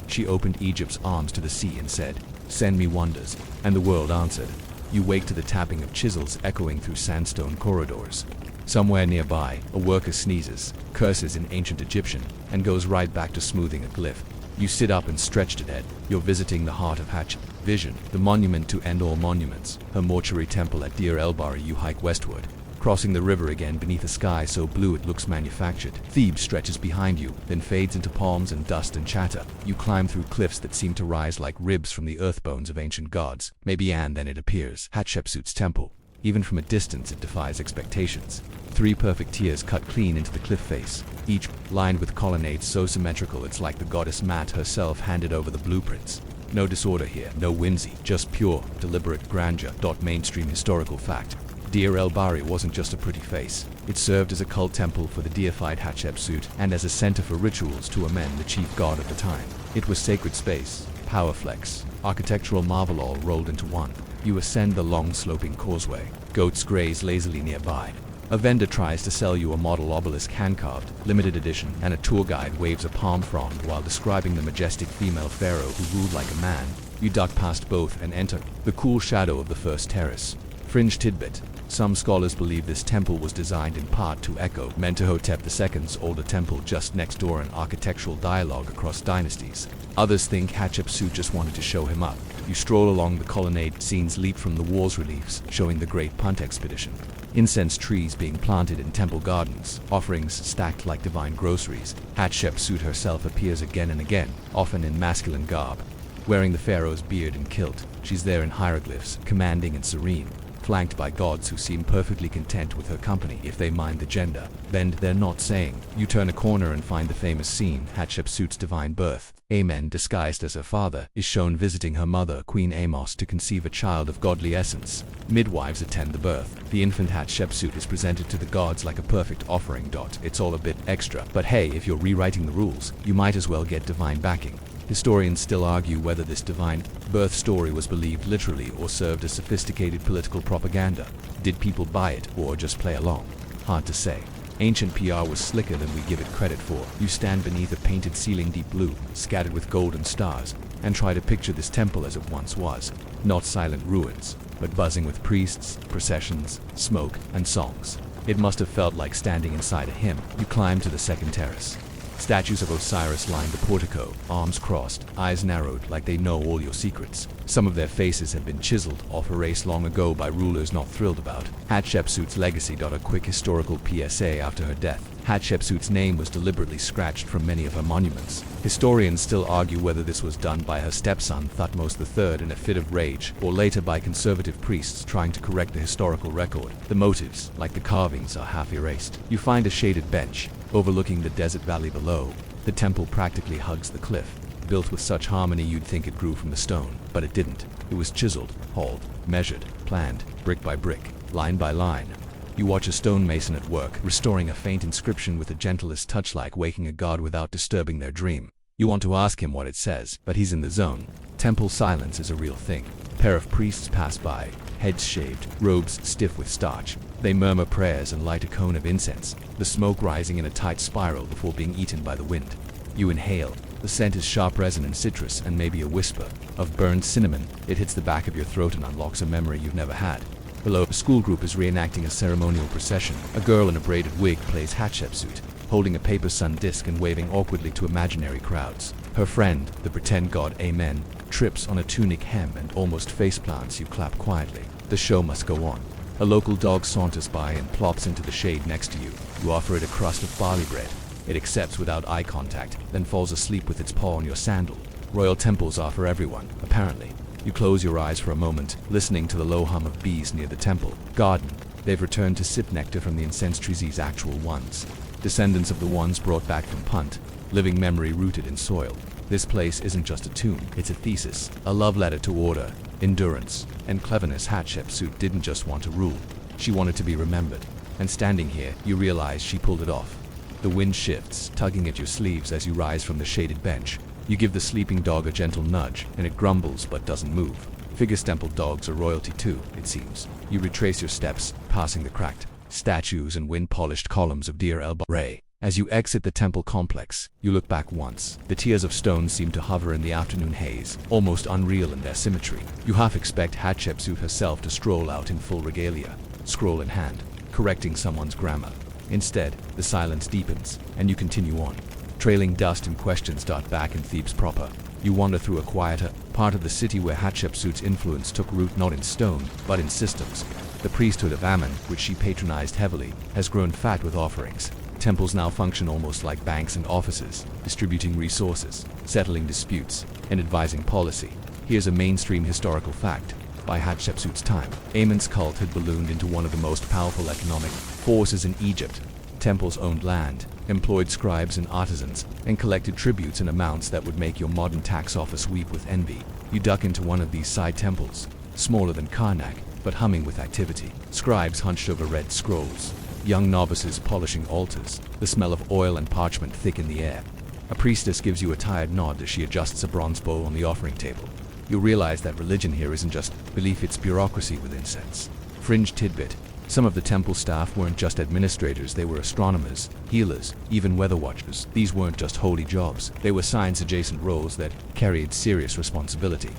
she opened Egypt's arms to the sea and said, "Send me wonders," and the world answered. You wake to the tapping of chisels echoing through sandstone corridors. Somewhere nearby, a worker sneezes, curses in ancient Egyptian, and goes right back to smoothing a glyph. You sit up and stretch to dead. You're visiting the heart of Hatch Vision, the monument to end all monuments. Her mortuary temple at Deir el-Bahri. You hike westward, crossing the river again beneath a sky so blue it looks manufactured. Thebes stretches behind you, then fades into palms and dust and chatter. You climb through cliffs that seem to rise like ribs from the earth bones of ancient gods. Maybe, and then it appears. Hatshepsut's temple. Even from a distance it defies expectations. 3 perfect tiers cut clean into the cliff face, each lined with colonnades so symmetrical it's like the goddess Mat herself handed over the blueprints. No disorder here, no whimsy, just pure, deliberate grandeur. Mainstream historical fact. Deir el-Bahri wasn't just a pretty face. It served as a cult temple for the deified Hatshepsut and as a center for rituals to amend the chief god of the time. It was sacred space, power flex, architectural marvel all rolled into one. You ascend the long sloping causeway. Goats graze lazily nearby. A vendor tries to sell you a model obelisk hand-carved, limited edition, and a tour guide waves a palm frond while describing the majestic female pharaoh who ruled like a man. You duck past both and enter the cool shadow of the first terrace. Fringe tidbit. Some scholars believe this temple was designed in part to echo Mentuhotep II's older temple just next door, an architectural dialogue across dynasties. Others think Hatshepsut just wanted to show him up. You stroll along the colonnade, scenes leap from the walls reliefs, showing the great punt expedition. Incense trees being planted in temple gardens, offerings stacked like divine groceries. Hatshepsut herself appears again and again, often in masculine garb, wearing the pharaoh's beard and kilt. She's there in hieroglyphs, commanding and serene. flanked by gods who seem perfectly content with her company if they mind the gender. Bend they're not saying. You turn a corner and find the famous scene, Hatshepsut's divine birth. Amen, disguised as her father, is shown visiting her mother, Queen Amos, to conceive a child of godly essence. Midwives attend the birth. The infant Hatshepsut is presented to the gods like a perfect offering. It's all a bit extra, but hey, if you're rewriting the rules, you might as well get divine backing. Historians still argue whether this divine birth story was believed literally or served as sophisticated political propaganda. Did people buy it or just play along? Hard to say. Ancient PR was slicker than we give it credit for. You stand beneath a painted ceiling deep blue, scattered with golden stars, and try to picture this temple as it once was. Not silent ruins, but buzzing with priests, processions, smoke, and songs. It must have felt like standing inside a hymn. You climb to the second terrace. Statues of Osiris line the portico, arms crossed, eyes narrowed like they know all your secrets. Some of their faces have been chiseled off a race long ago by rulers not thrilled about Hatshepsut's legacy. A quick historical PSA after her death. Hatshepsut's name was deliberately scratched from many of her monuments. Historians still argue whether this was done by her stepson Thutmose III in a fit of rage, or later by conservative priests trying to correct the historical record. The motives, like the carvings, are half erased. You find a shaded bench, overlooking the desert valley below. The temple practically hugs the cliff, built with such harmony you'd think it grew from the stone, but it didn't. It was chiseled, hauled, measured, planned, brick by brick, line by line. You watch a stonemason at work, restoring a faint inscription with the gentlest touch, like waking a god without disturbing their dream. You want to ask him what it says, but he's in the zone. Temple silence is a real thing. A pair of priests pass by, heads shaved, robes stiff with starch. They murmur prayers and light a cone of incense, the smoke rising in a tight spiral before being eaten by the wind. You inhale. The scent is sharp resin and citrus, and maybe a whisper of burned cinnamon. It hits the back of your throat and unlocks a memory you've never had. Below, a school group is reenacting a ceremonial procession. A girl in a braided wig plays Hatshepsut, holding a paper sun disc and waving awkwardly to imaginary crowds. Her friend, the pretend god Amen, trips on a tunic hem and almost faceplants. You clap quietly. The show must go on. A local dog saunters by and plops into the shade next to you. You offer it a crust of barley bread. It accepts without eye contact, then falls asleep with its paw on your sandal. Royal temples are for everyone, apparently. You close your eyes for a moment, listening to the low hum of bees near the temple garden. They've returned to sip nectar from the incense trees, actual ones. Descendants of the ones brought back from Punt, living memory rooted in soil. This place isn't just a tomb, it's a thesis, a love letter to order, endurance, and cleverness. Hatshepsut didn't just want to rule, she wanted to be remembered. And standing here, you realize she pulled it off. The wind shifts, tugging at your sleeves as you rise from the shaded bench. You give the sleeping dog a gentle nudge, and it grumbles but doesn't move. Figure-stempled dogs are royalty too, it seems. You retrace your steps, passing the cracked statues and wind-polished columns of Deir el-Bahrain. As you exit the temple complex, you look back once. The tiers of stone seem to hover in the afternoon haze, almost unreal in their symmetry. You half expect Hatshepsut herself to stroll out in full regalia, scroll in hand, correcting someone's grammar. Instead, the silence deepens, and you continue on. Trailing dust and questions dart back in Thebes proper. You wander through a quieter part of the city where Hatshepsut's influence took root not in stone, but in systems. The priesthood of Ammon, which she patronized heavily, has grown fat with offerings. Temples now function almost like banks and offices, distributing resources, settling disputes, and advising policy. Here's a mainstream historical fact. By Hatshepsut's time, Ammon's cult had ballooned into one of the most powerful economic forces in Egypt. Temples owned land, employed scribes and artisans, and collected tributes in amounts that would make your modern tax office weep with envy. You duck into one of these side temples, smaller than Karnak, but humming with activity. Scribes hunched over red scrolls, young novices polishing altars, the smell of oil and parchment thick in the air. A priestess gives you a tired nod as she adjusts a bronze bowl on the offering table. You realize that religion here isn't just belief, it's bureaucracy with incense. Fringe tidbit. Some of the temple staff weren't just administrators, they were astronomers, healers, even weather watchers. These weren't just holy jobs, they were science-adjacent roles that carried serious responsibility.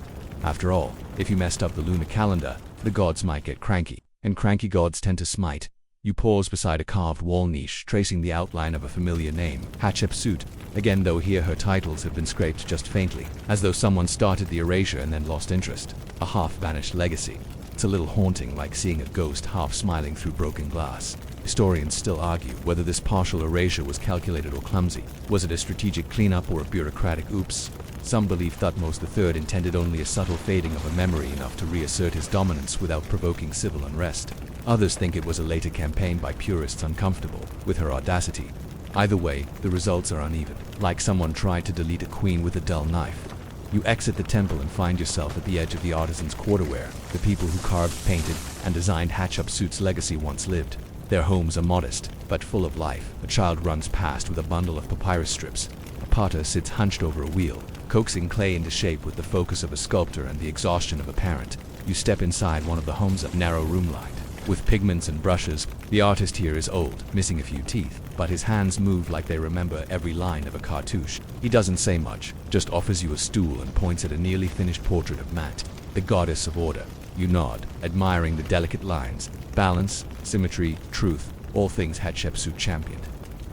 After all, if you messed up the lunar calendar, the gods might get cranky, and cranky gods tend to smite. You pause beside a carved wall niche, tracing the outline of a familiar name, Hatshepsut. Again, though, here her titles have been scraped just faintly, as though someone started the erasure and then lost interest. A half-vanished legacy. It's a little haunting, like seeing a ghost half smiling through broken glass. Historians still argue whether this partial erasure was calculated or clumsy. Was it a strategic cleanup or a bureaucratic oops? Some believe Thutmose III intended only a subtle fading of a memory enough to reassert his dominance without provoking civil unrest. Others think it was a later campaign by purists uncomfortable with her audacity. Either way, the results are uneven, like someone tried to delete a queen with a dull knife. You exit the temple and find yourself at the edge of the artisans' quarter where the people who carved, painted, and designed Hatshepsut's legacy once lived. Their homes are modest, but full of life. A child runs past with a bundle of papyrus strips. A potter sits hunched over a wheel, coaxing clay into shape with the focus of a sculptor and the exhaustion of a parent. You step inside one of the homes, a narrow room lined with pigments and brushes. The artist here is old, missing a few teeth, but his hands move like they remember every line of a cartouche. He doesn't say much, just offers you a stool and points at a nearly finished portrait of Mat, the goddess of order. You nod, admiring the delicate lines, balance, symmetry, truth, all things Hatshepsut championed.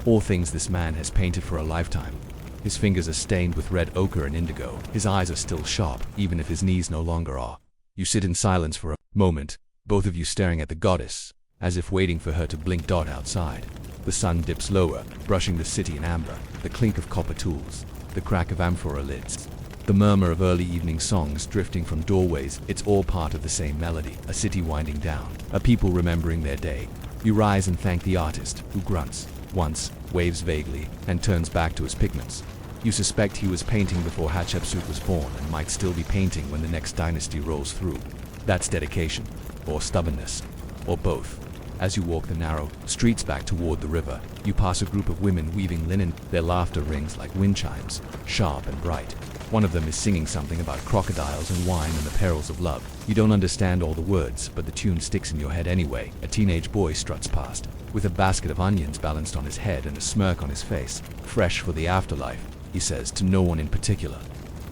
All things this man has painted for a lifetime. His fingers are stained with red ochre and indigo. His eyes are still sharp, even if his knees no longer are. You sit in silence for a moment, both of you staring at the goddess, as if waiting for her to blink. Outside, the sun dips lower, brushing the city in amber. The clink of copper tools, the crack of amphora lids, the murmur of early evening songs drifting from doorways. It's all part of the same melody, a city winding down, a people remembering their day. You rise and thank the artist, who grunts once, waves vaguely, and turns back to his pigments. You suspect he was painting before Hatshepsut was born and might still be painting when the next dynasty rolls through. That's dedication, or stubbornness, or both. As you walk the narrow streets back toward the river, you pass a group of women weaving linen. Their laughter rings like wind chimes, sharp and bright. One of them is singing something about crocodiles and wine and the perils of love. You don't understand all the words, but the tune sticks in your head anyway. A teenage boy struts past, with a basket of onions balanced on his head and a smirk on his face. Fresh for the afterlife, he says to no one in particular.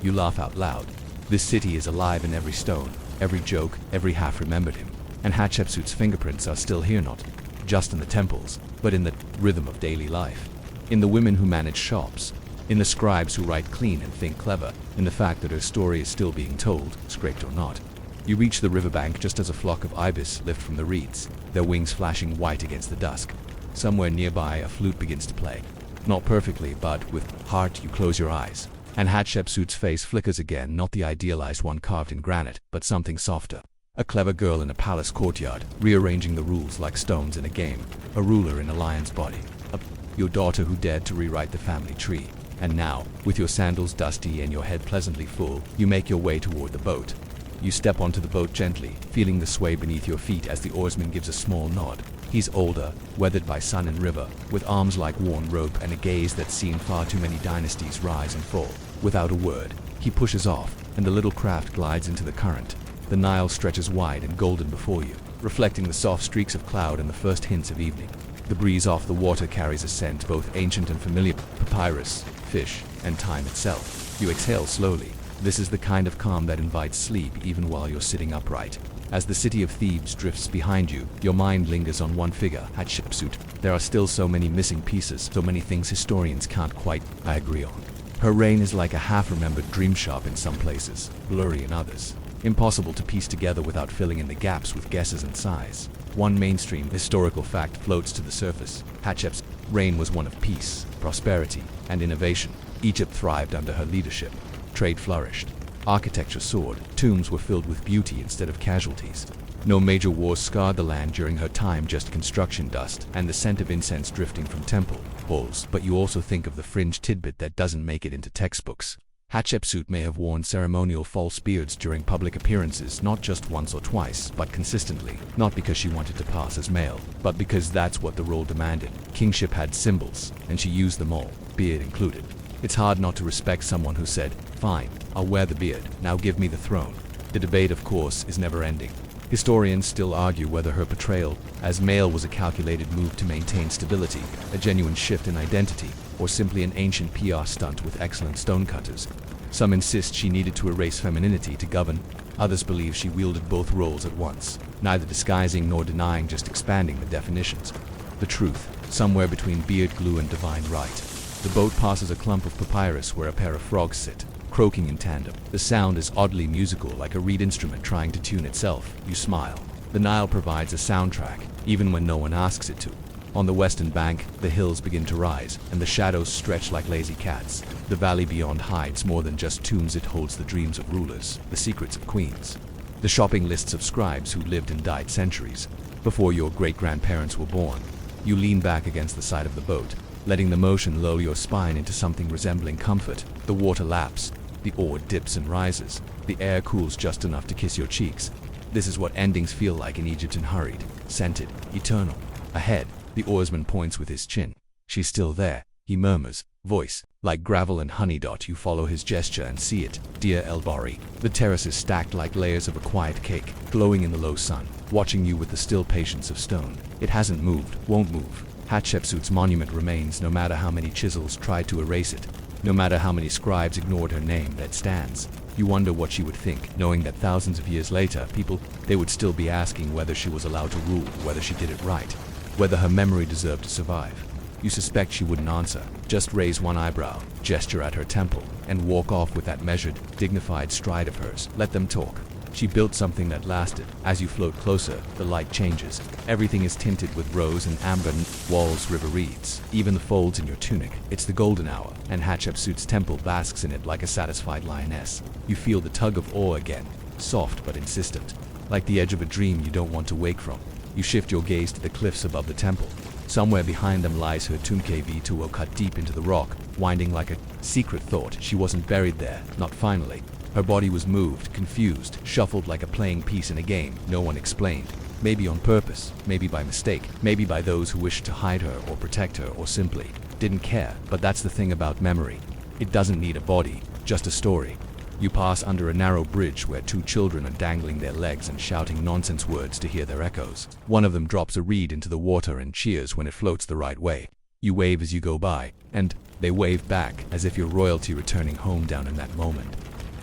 You laugh out loud. This city is alive in every stone, every joke, every half-remembered hymn. And Hatshepsut's fingerprints are still here, not just in the temples, but in the rhythm of daily life. In the women who manage shops, in the scribes who write clean and think clever, in the fact that her story is still being told, scraped or not. You reach the riverbank just as a flock of ibis lift from the reeds, their wings flashing white against the dusk. Somewhere nearby, a flute begins to play. Not perfectly, but with heart you close your eyes. And Hatshepsut's face flickers again, not the idealized one carved in granite, but something softer. A clever girl in a palace courtyard, rearranging the rules like stones in a game. A ruler in a lion's body. Your daughter who dared to rewrite the family tree. And now, with your sandals dusty and your head pleasantly full, you make your way toward the boat. You step onto the boat gently, feeling the sway beneath your feet as the oarsman gives a small nod. He's older, weathered by sun and river, with arms like worn rope and a gaze that's seen far too many dynasties rise and fall. Without a word, he pushes off, and the little craft glides into the current. The Nile stretches wide and golden before you, reflecting the soft streaks of cloud and the first hints of evening. The breeze off the water carries a scent both ancient and familiar, papyrus, fish, and time itself. You exhale slowly. This is the kind of calm that invites sleep even while you're sitting upright. As the city of Thebes drifts behind you, your mind lingers on one figure, Hatshepsut. There are still so many missing pieces, so many things historians can't quite agree on. Her reign is like a half-remembered dream shop in some places, blurry in others. Impossible to piece together without filling in the gaps with guesses and sighs. One mainstream historical fact floats to the surface. Hatshepsut's reign was one of peace, prosperity, and innovation. Egypt thrived under her leadership. Trade flourished. Architecture soared. Tombs were filled with beauty instead of casualties. No major wars scarred the land during her time, just construction dust and the scent of incense drifting from temple halls. But you also think of the fringe tidbit that doesn't make it into textbooks. Hatshepsut may have worn ceremonial false beards during public appearances, not just once or twice, but consistently. Not because she wanted to pass as male, but because that's what the role demanded. Kingship had symbols, and she used them all, beard included. It's hard not to respect someone who said, "Fine, I'll wear the beard, now give me the throne." The debate, of course, is never ending. Historians still argue whether her portrayal as male was a calculated move to maintain stability, a genuine shift in identity, or simply an ancient PR stunt with excellent stonecutters. Some insist she needed to erase femininity to govern. Others believe she wielded both roles at once, neither disguising nor denying, just expanding the definitions. The truth, somewhere between beard glue and divine right. The boat passes a clump of papyrus where a pair of frogs sit, croaking in tandem. The sound is oddly musical, like a reed instrument trying to tune itself. You smile. The Nile provides a soundtrack, even when no one asks it to. On the western bank, the hills begin to rise, and the shadows stretch like lazy cats. The valley beyond hides more than just tombs, it holds the dreams of rulers, the secrets of queens. The shopping lists of scribes who lived and died centuries before your great-grandparents were born. You lean back against the side of the boat, letting the motion lull your spine into something resembling comfort. The water laps, the oar dips and rises, the air cools just enough to kiss your cheeks. This is what endings feel like in Egypt, hurried, scented, eternal. Ahead, the oarsman points with his chin. She's still there, he murmurs, voice like gravel and honey. You follow his gesture and see it. Dear El-Bari. The terrace is stacked like layers of a quiet cake, glowing in the low sun, watching you with the still patience of stone. It hasn't moved, won't move. Hatshepsut's monument remains, no matter how many chisels tried to erase it, no matter how many scribes ignored her name. That stands. You wonder what she would think, knowing that thousands of years later, they would still be asking whether she was allowed to rule, whether she did it right, whether her memory deserved to survive. You suspect she wouldn't answer, just raise one eyebrow, gesture at her temple, and walk off with that measured, dignified stride of hers. Let them talk. She built something that lasted. As you float closer, the light changes. Everything is tinted with rose and amber, walls, river reeds, even the folds in your tunic. It's the golden hour, and Hatshepsut's temple basks in it like a satisfied lioness. You feel the tug of awe again, soft but insistent, like the edge of a dream you don't want to wake from. You shift your gaze to the cliffs above the temple. Somewhere behind them lies her tomb, KV2, cut deep into the rock, winding like a secret thought. She wasn't buried there, not finally. Her body was moved, confused, shuffled like a playing piece in a game no one explained. Maybe on purpose, maybe by mistake, maybe by those who wished to hide her or protect her or simply didn't care. But that's the thing about memory. It doesn't need a body, just a story. You pass under a narrow bridge where two children are dangling their legs and shouting nonsense words to hear their echoes. One of them drops a reed into the water and cheers when it floats the right way. You wave as you go by, and they wave back as if you're royalty returning home down in that moment.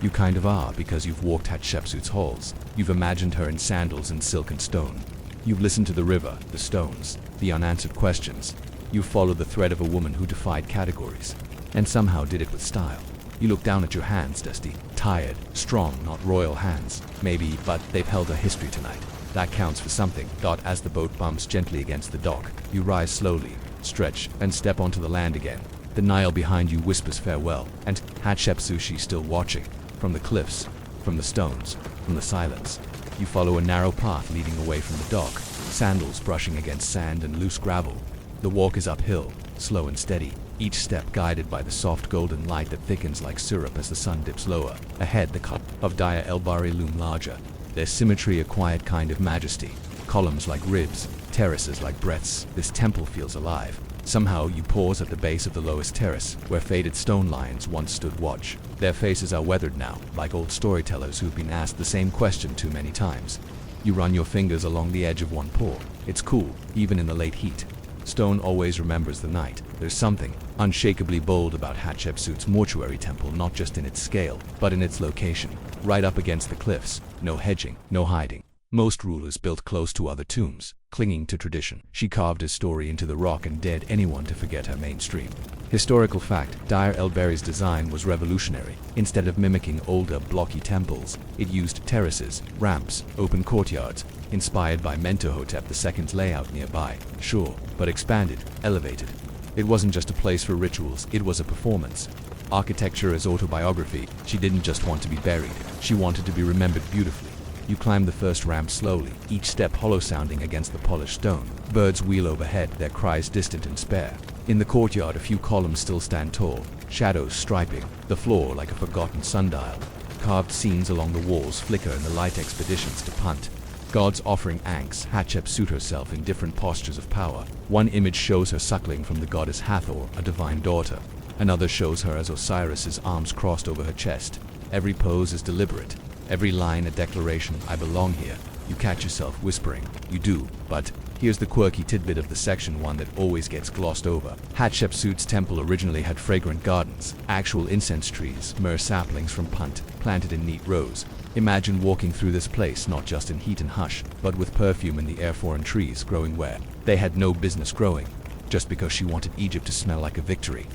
You kind of are, because you've walked Hatshepsut's halls. You've imagined her in sandals and silk and stone. You've listened to the river, the stones, the unanswered questions. You've followed the thread of a woman who defied categories, and somehow did it with style. You look down at your hands, dusty, tired, strong, not royal hands. Maybe, but they've held a history tonight. That counts for something. As the boat bumps gently against the dock, you rise slowly, stretch, and step onto the land again. The Nile behind you whispers farewell, and Hatshepsut, she's still watching. From the cliffs, from the stones, from the silence. You follow a narrow path leading away from the dock, sandals brushing against sand and loose gravel. The walk is uphill, slow and steady, each step guided by the soft golden light that thickens like syrup as the sun dips lower. Ahead, the columns of Dire El-Bari loom larger, their symmetry a quiet kind of majesty. Columns like ribs, terraces like breaths. This temple feels alive. Somehow you pause at the base of the lowest terrace, where faded stone lions once stood watch. Their faces are weathered now, like old storytellers who've been asked the same question too many times. You run your fingers along the edge of one paw. It's cool, even in the late heat. Stone always remembers the night. There's something unshakably bold about Hatshepsut's mortuary temple, not just in its scale, but in its location. Right up against the cliffs, no hedging, no hiding. Most rulers built close to other tombs, clinging to tradition. She carved his story into the rock and dared anyone to forget her mainstream. Historical fact, Dire El-Bari's design was revolutionary. Instead of mimicking older, blocky temples, it used terraces, ramps, open courtyards, inspired by Mentuhotep II's layout nearby. Sure, but expanded, elevated. It wasn't just a place for rituals, it was a performance. Architecture as autobiography. She didn't just want to be buried, she wanted to be remembered beautifully. You climb the first ramp slowly, each step hollow sounding against the polished stone. Birds wheel overhead, their cries distant and spare. In the courtyard, a few columns still stand tall, shadows striping the floor like a forgotten sundial. Carved scenes along the walls flicker in the light. Expeditions to Punt. Gods offering Ankhs, Hatshepsut herself in different postures of power. One image shows her suckling from the goddess Hathor, a divine daughter. Another shows her as Osiris's arms crossed over her chest. Every pose is deliberate. Every line a declaration, I belong here. You catch yourself whispering, you do, but here's the quirky tidbit of the section, one that always gets glossed over. Hatshepsut's temple originally had fragrant gardens, actual incense trees, myrrh saplings from Punt, planted in neat rows. Imagine walking through this place not just in heat and hush, but with perfume in the air. Foreign trees growing where they had no business growing, just because she wanted Egypt to smell like a victory.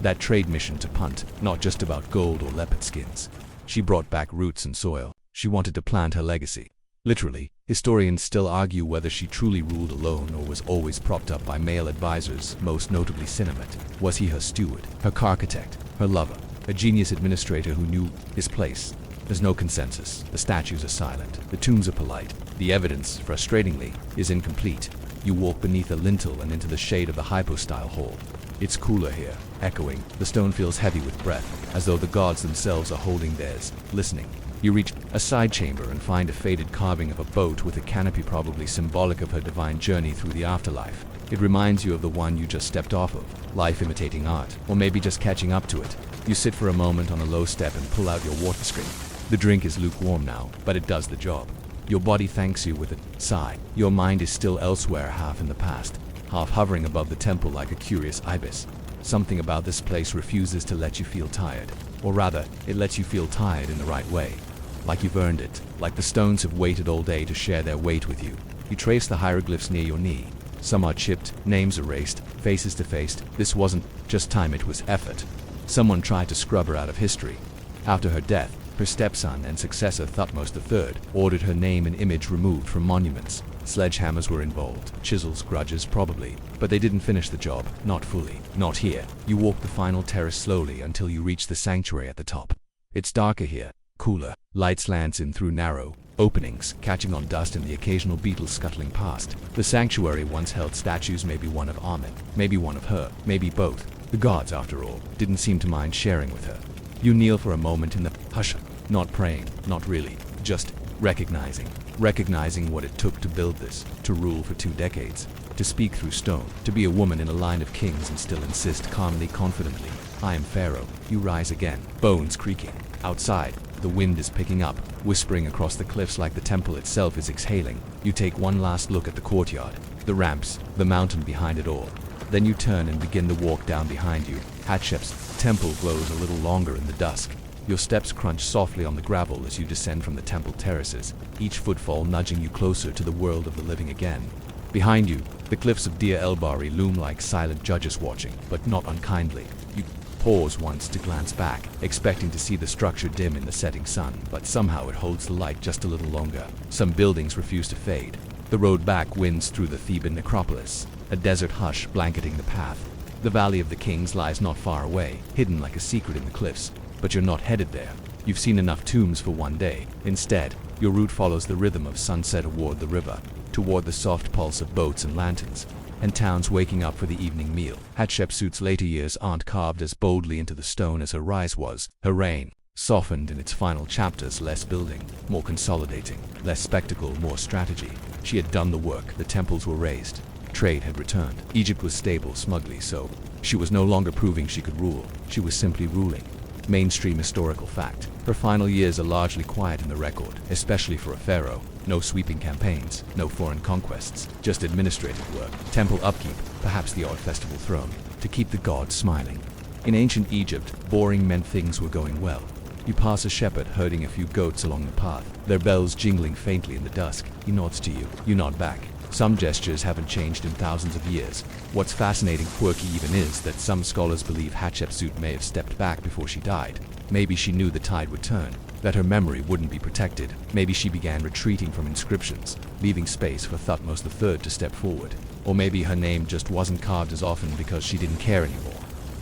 That trade mission to Punt, not just about gold or leopard skins. She brought back roots and soil. She wanted to plant her legacy. Literally, Historians still argue whether she truly ruled alone or was always propped up by male advisors, most notably Cinnamon. Was he her steward, her architect, her lover, a genius administrator who knew his place? There's no consensus. The statues are silent. The tombs are polite. The evidence, frustratingly, is incomplete. You walk beneath a lintel and into the shade of the hypostyle hall. It's cooler here, echoing. The stone feels heavy with breath, as though the gods themselves are holding theirs, listening. You reach a side chamber and find a faded carving of a boat with a canopy, probably symbolic of her divine journey through the afterlife. It reminds you of the one you just stepped off of, life imitating art, or maybe just catching up to it. You sit for a moment on a low step and pull out your water skin. The drink is lukewarm now, but it does the job. Your body thanks you with a sigh. Your mind is still elsewhere, half in the past, half hovering above the temple like a curious ibis. Something about this place refuses to let you feel tired. Or rather, it lets you feel tired in the right way. Like you've earned it, like the stones have waited all day to share their weight with you. You trace the hieroglyphs near your knee. Some are chipped, names erased, faces defaced. This wasn't just time, it was effort. Someone tried to scrub her out of history. After her death, her stepson and successor Thutmose III ordered her name and image removed from monuments. Sledgehammers were involved, chisels, grudges, probably, but they didn't finish the job, not fully, not here. You walk the final terrace slowly until you reach the sanctuary at the top. It's darker here, cooler. Light slants in through narrow openings, catching on dust and the occasional beetle scuttling past. The sanctuary once held statues, maybe one of Amen, maybe one of her, maybe both. The gods, after all, didn't seem to mind sharing with her. You kneel for a moment in the hush, not praying, not really, just recognizing what it took to build this, to rule for 2 decades, to speak through stone, to be a woman in a line of kings and still insist calmly, confidently, I am Pharaoh. You rise again, bones creaking. Outside, the wind is picking up, whispering across the cliffs like the temple itself is exhaling. You take one last look at the courtyard, the ramps, the mountain behind it all. Then you turn and begin the walk down behind you. Hatshepsut temple glows a little longer in the dusk. Your steps crunch softly on the gravel as you descend from the temple terraces, each footfall nudging you closer to the world of the living again. Behind you, the cliffs of Deir el-Bahari loom like silent judges watching, but not unkindly. You pause once to glance back, expecting to see the structure dim in the setting sun, but somehow it holds the light just a little longer. Some buildings refuse to fade. The road back winds through the Theban necropolis, a desert hush blanketing the path. The Valley of the Kings lies not far away, hidden like a secret in the cliffs, but you're not headed there. You've seen enough tombs for one day. Instead, your route follows the rhythm of sunset toward the river, toward the soft pulse of boats and lanterns, and towns waking up for the evening meal. Hatshepsut's later years aren't carved as boldly into the stone as her rise was. Her reign, softened in its final chapters, less building, more consolidating, less spectacle, more strategy. She had done the work, the temples were raised, trade had returned. Egypt was stable, smugly so. She was no longer proving she could rule, she was simply ruling. Mainstream historical fact. Her final years are largely quiet in the record, especially for a pharaoh. No sweeping campaigns, no foreign conquests, just administrative work, temple upkeep, perhaps the odd festival thrown, to keep the gods smiling. In ancient Egypt, boring meant things were going well. You pass a shepherd herding a few goats along the path, their bells jingling faintly in the dusk. He nods to you, you nod back. Some gestures haven't changed in thousands of years. What's fascinating, quirky even, is that some scholars believe Hatshepsut may have stepped back before she died. Maybe she knew the tide would turn, that her memory wouldn't be protected. Maybe she began retreating from inscriptions, leaving space for Thutmose III to step forward. Or maybe her name just wasn't carved as often because she didn't care anymore.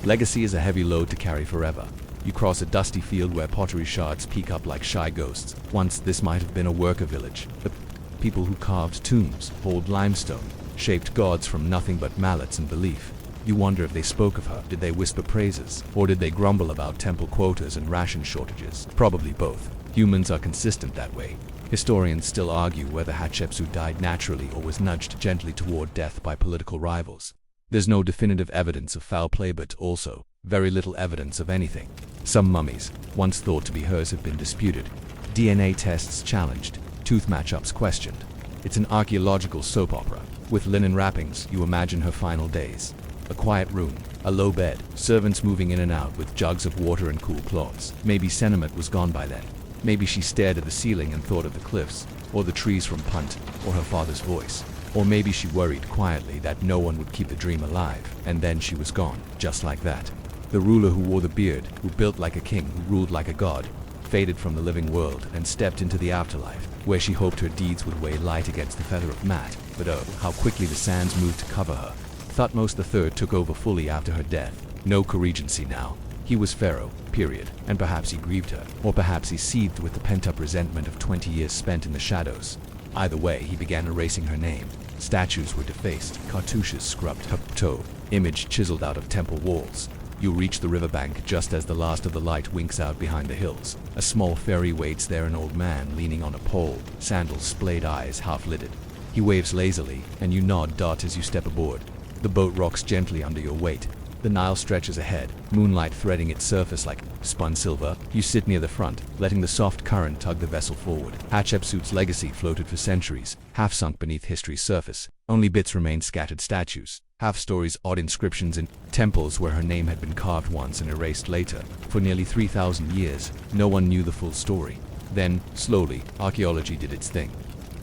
Legacy is a heavy load to carry forever. You cross a dusty field where pottery shards peek up like shy ghosts. Once this might have been a worker village. The people who carved tombs, hauled limestone, shaped gods from nothing but mallets and belief. You wonder if they spoke of her. Did they whisper praises? Or did they grumble about temple quotas and ration shortages? Probably both. Humans are consistent that way. Historians still argue whether Hatshepsut died naturally or was nudged gently toward death by political rivals. There's no definitive evidence of foul play, but also very little evidence of anything. Some mummies, once thought to be hers, have been disputed, DNA tests challenged, tooth matchups questioned. It's an archaeological soap opera. With linen wrappings, you imagine her final days. A quiet room, a low bed, servants moving in and out with jugs of water and cool cloths. Maybe sentiment was gone by then. Maybe she stared at the ceiling and thought of the cliffs, or the trees from Punt, or her father's voice. Or maybe she worried quietly that no one would keep the dream alive, and then she was gone, just like that. The ruler who wore the beard, who built like a king, who ruled like a god. faded from the living world, and stepped into the afterlife, where she hoped her deeds would weigh light against the feather of Maat. But oh, how quickly the sands moved to cover her. Thutmose III took over fully after her death. No co-regency now. He was Pharaoh, period. And perhaps he grieved her, or perhaps he seethed with the pent-up resentment of 20 years spent in the shadows. Either way, he began erasing her name. Statues were defaced, cartouches scrubbed, her toe, image chiseled out of temple walls. You reach the riverbank just as the last of the light winks out behind the hills. A small ferry waits there, an old man leaning on a pole, sandals, splayed eyes half-lidded. He waves lazily, and you nod as you step aboard. The boat rocks gently under your weight. The Nile stretches ahead, moonlight threading its surface like spun silver. You sit near the front, letting the soft current tug the vessel forward. Hatshepsut's legacy floated for centuries, half sunk beneath history's surface. Only bits remained: scattered statues, half-stories, odd inscriptions in temples where her name had been carved once and erased later. For nearly 3,000 years, no one knew the full story. Then, slowly, archaeology did its thing.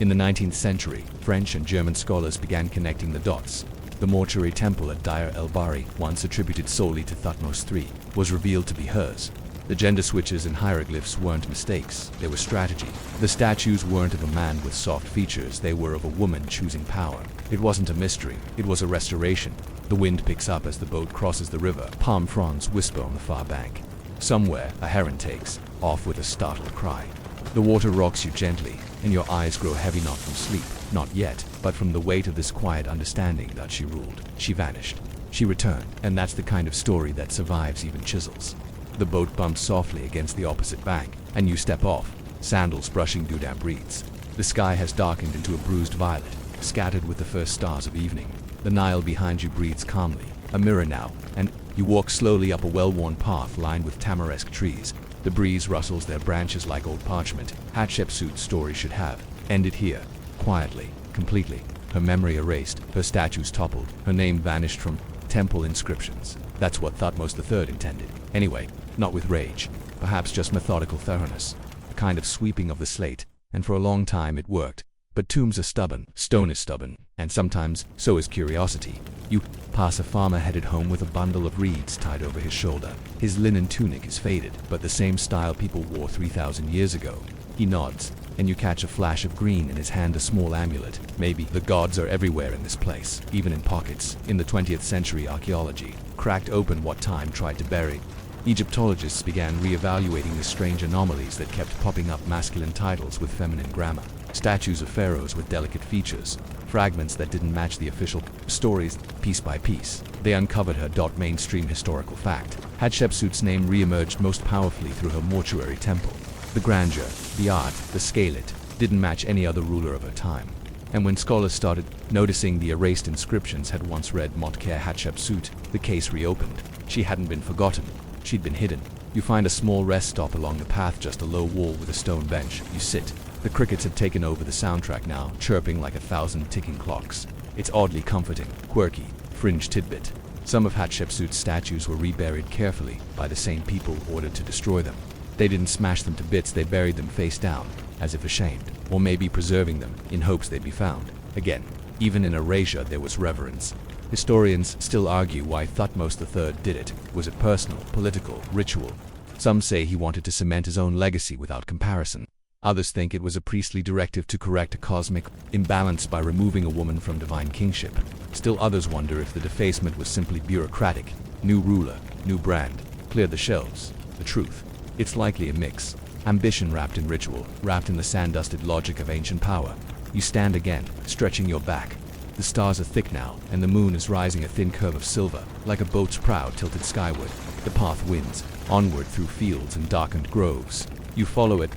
In the 19th century, French and German scholars began connecting the dots. The mortuary temple at Deir el-Bahri, once attributed solely to Thutmose III, was revealed to be hers. The gender switches and hieroglyphs weren't mistakes, they were strategy. The statues weren't of a man with soft features, they were of a woman choosing power. It wasn't a mystery, it was a restoration. The wind picks up as the boat crosses the river. Palm fronds whisper on the far bank. Somewhere, a heron takes off with a startled cry. The water rocks you gently, and your eyes grow heavy, not from sleep, not yet, but from the weight of this quiet understanding that she ruled. She vanished. She returned, and that's the kind of story that survives even chisels. The boat bumps softly against the opposite bank, and you step off, sandals brushing dew damp reeds. The sky has darkened into a bruised violet, scattered with the first stars of evening. The Nile behind you breathes calmly, a mirror now, and you walk slowly up a well-worn path lined with tamarisk trees. The breeze rustles their branches like old parchment. Hatshepsut's story should have ended here, quietly, completely. Her memory erased, her statues toppled, her name vanished from temple inscriptions. That's what Thutmose III intended. Anyway, not with rage, perhaps just methodical thoroughness, a kind of sweeping of the slate, and for a long time it worked. But tombs are stubborn, stone is stubborn, and sometimes so is curiosity. You pass a farmer headed home with a bundle of reeds tied over his shoulder. His linen tunic is faded, but the same style people wore 3,000 years ago. He nods, and you catch a flash of green, in his hand a small amulet. Maybe the gods are everywhere in this place, even in pockets. In the 20th century, archaeology cracked open what time tried to bury. Egyptologists began re-evaluating the strange anomalies that kept popping up: masculine titles with feminine grammar, statues of pharaohs with delicate features, fragments that didn't match the official stories. Piece by piece, they uncovered her mainstream historical fact. Hatshepsut's name re-emerged most powerfully through her mortuary temple. The grandeur, the art, the scale, it didn't match any other ruler of her time. And when scholars started noticing the erased inscriptions had once read Motker Hatshepsut, the case reopened. She hadn't been forgotten. She'd been hidden. You find a small rest stop along the path, just a low wall with a stone bench. You sit. The crickets have taken over the soundtrack now, chirping like 1,000 ticking clocks. It's oddly comforting, quirky, fringe tidbit. Some of Hatshepsut's statues were reburied carefully by the same people ordered to destroy them. They didn't smash them to bits, they buried them face down, as if ashamed, or maybe preserving them in hopes they'd be found. Again, even in erasure there was reverence. Historians still argue why Thutmose III did it. Was it personal, political, ritual? Some say he wanted to cement his own legacy without comparison. Others think it was a priestly directive to correct a cosmic imbalance by removing a woman from divine kingship. Still others wonder if the defacement was simply bureaucratic. New ruler, new brand, clear the shelves. The truth: it's likely a mix. Ambition wrapped in ritual, wrapped in the sand-dusted logic of ancient power. You stand again, stretching your back. The stars are thick now, and the moon is rising a thin curve of silver, like a boat's prow tilted skyward. The path winds, onward through fields and darkened groves. You follow it.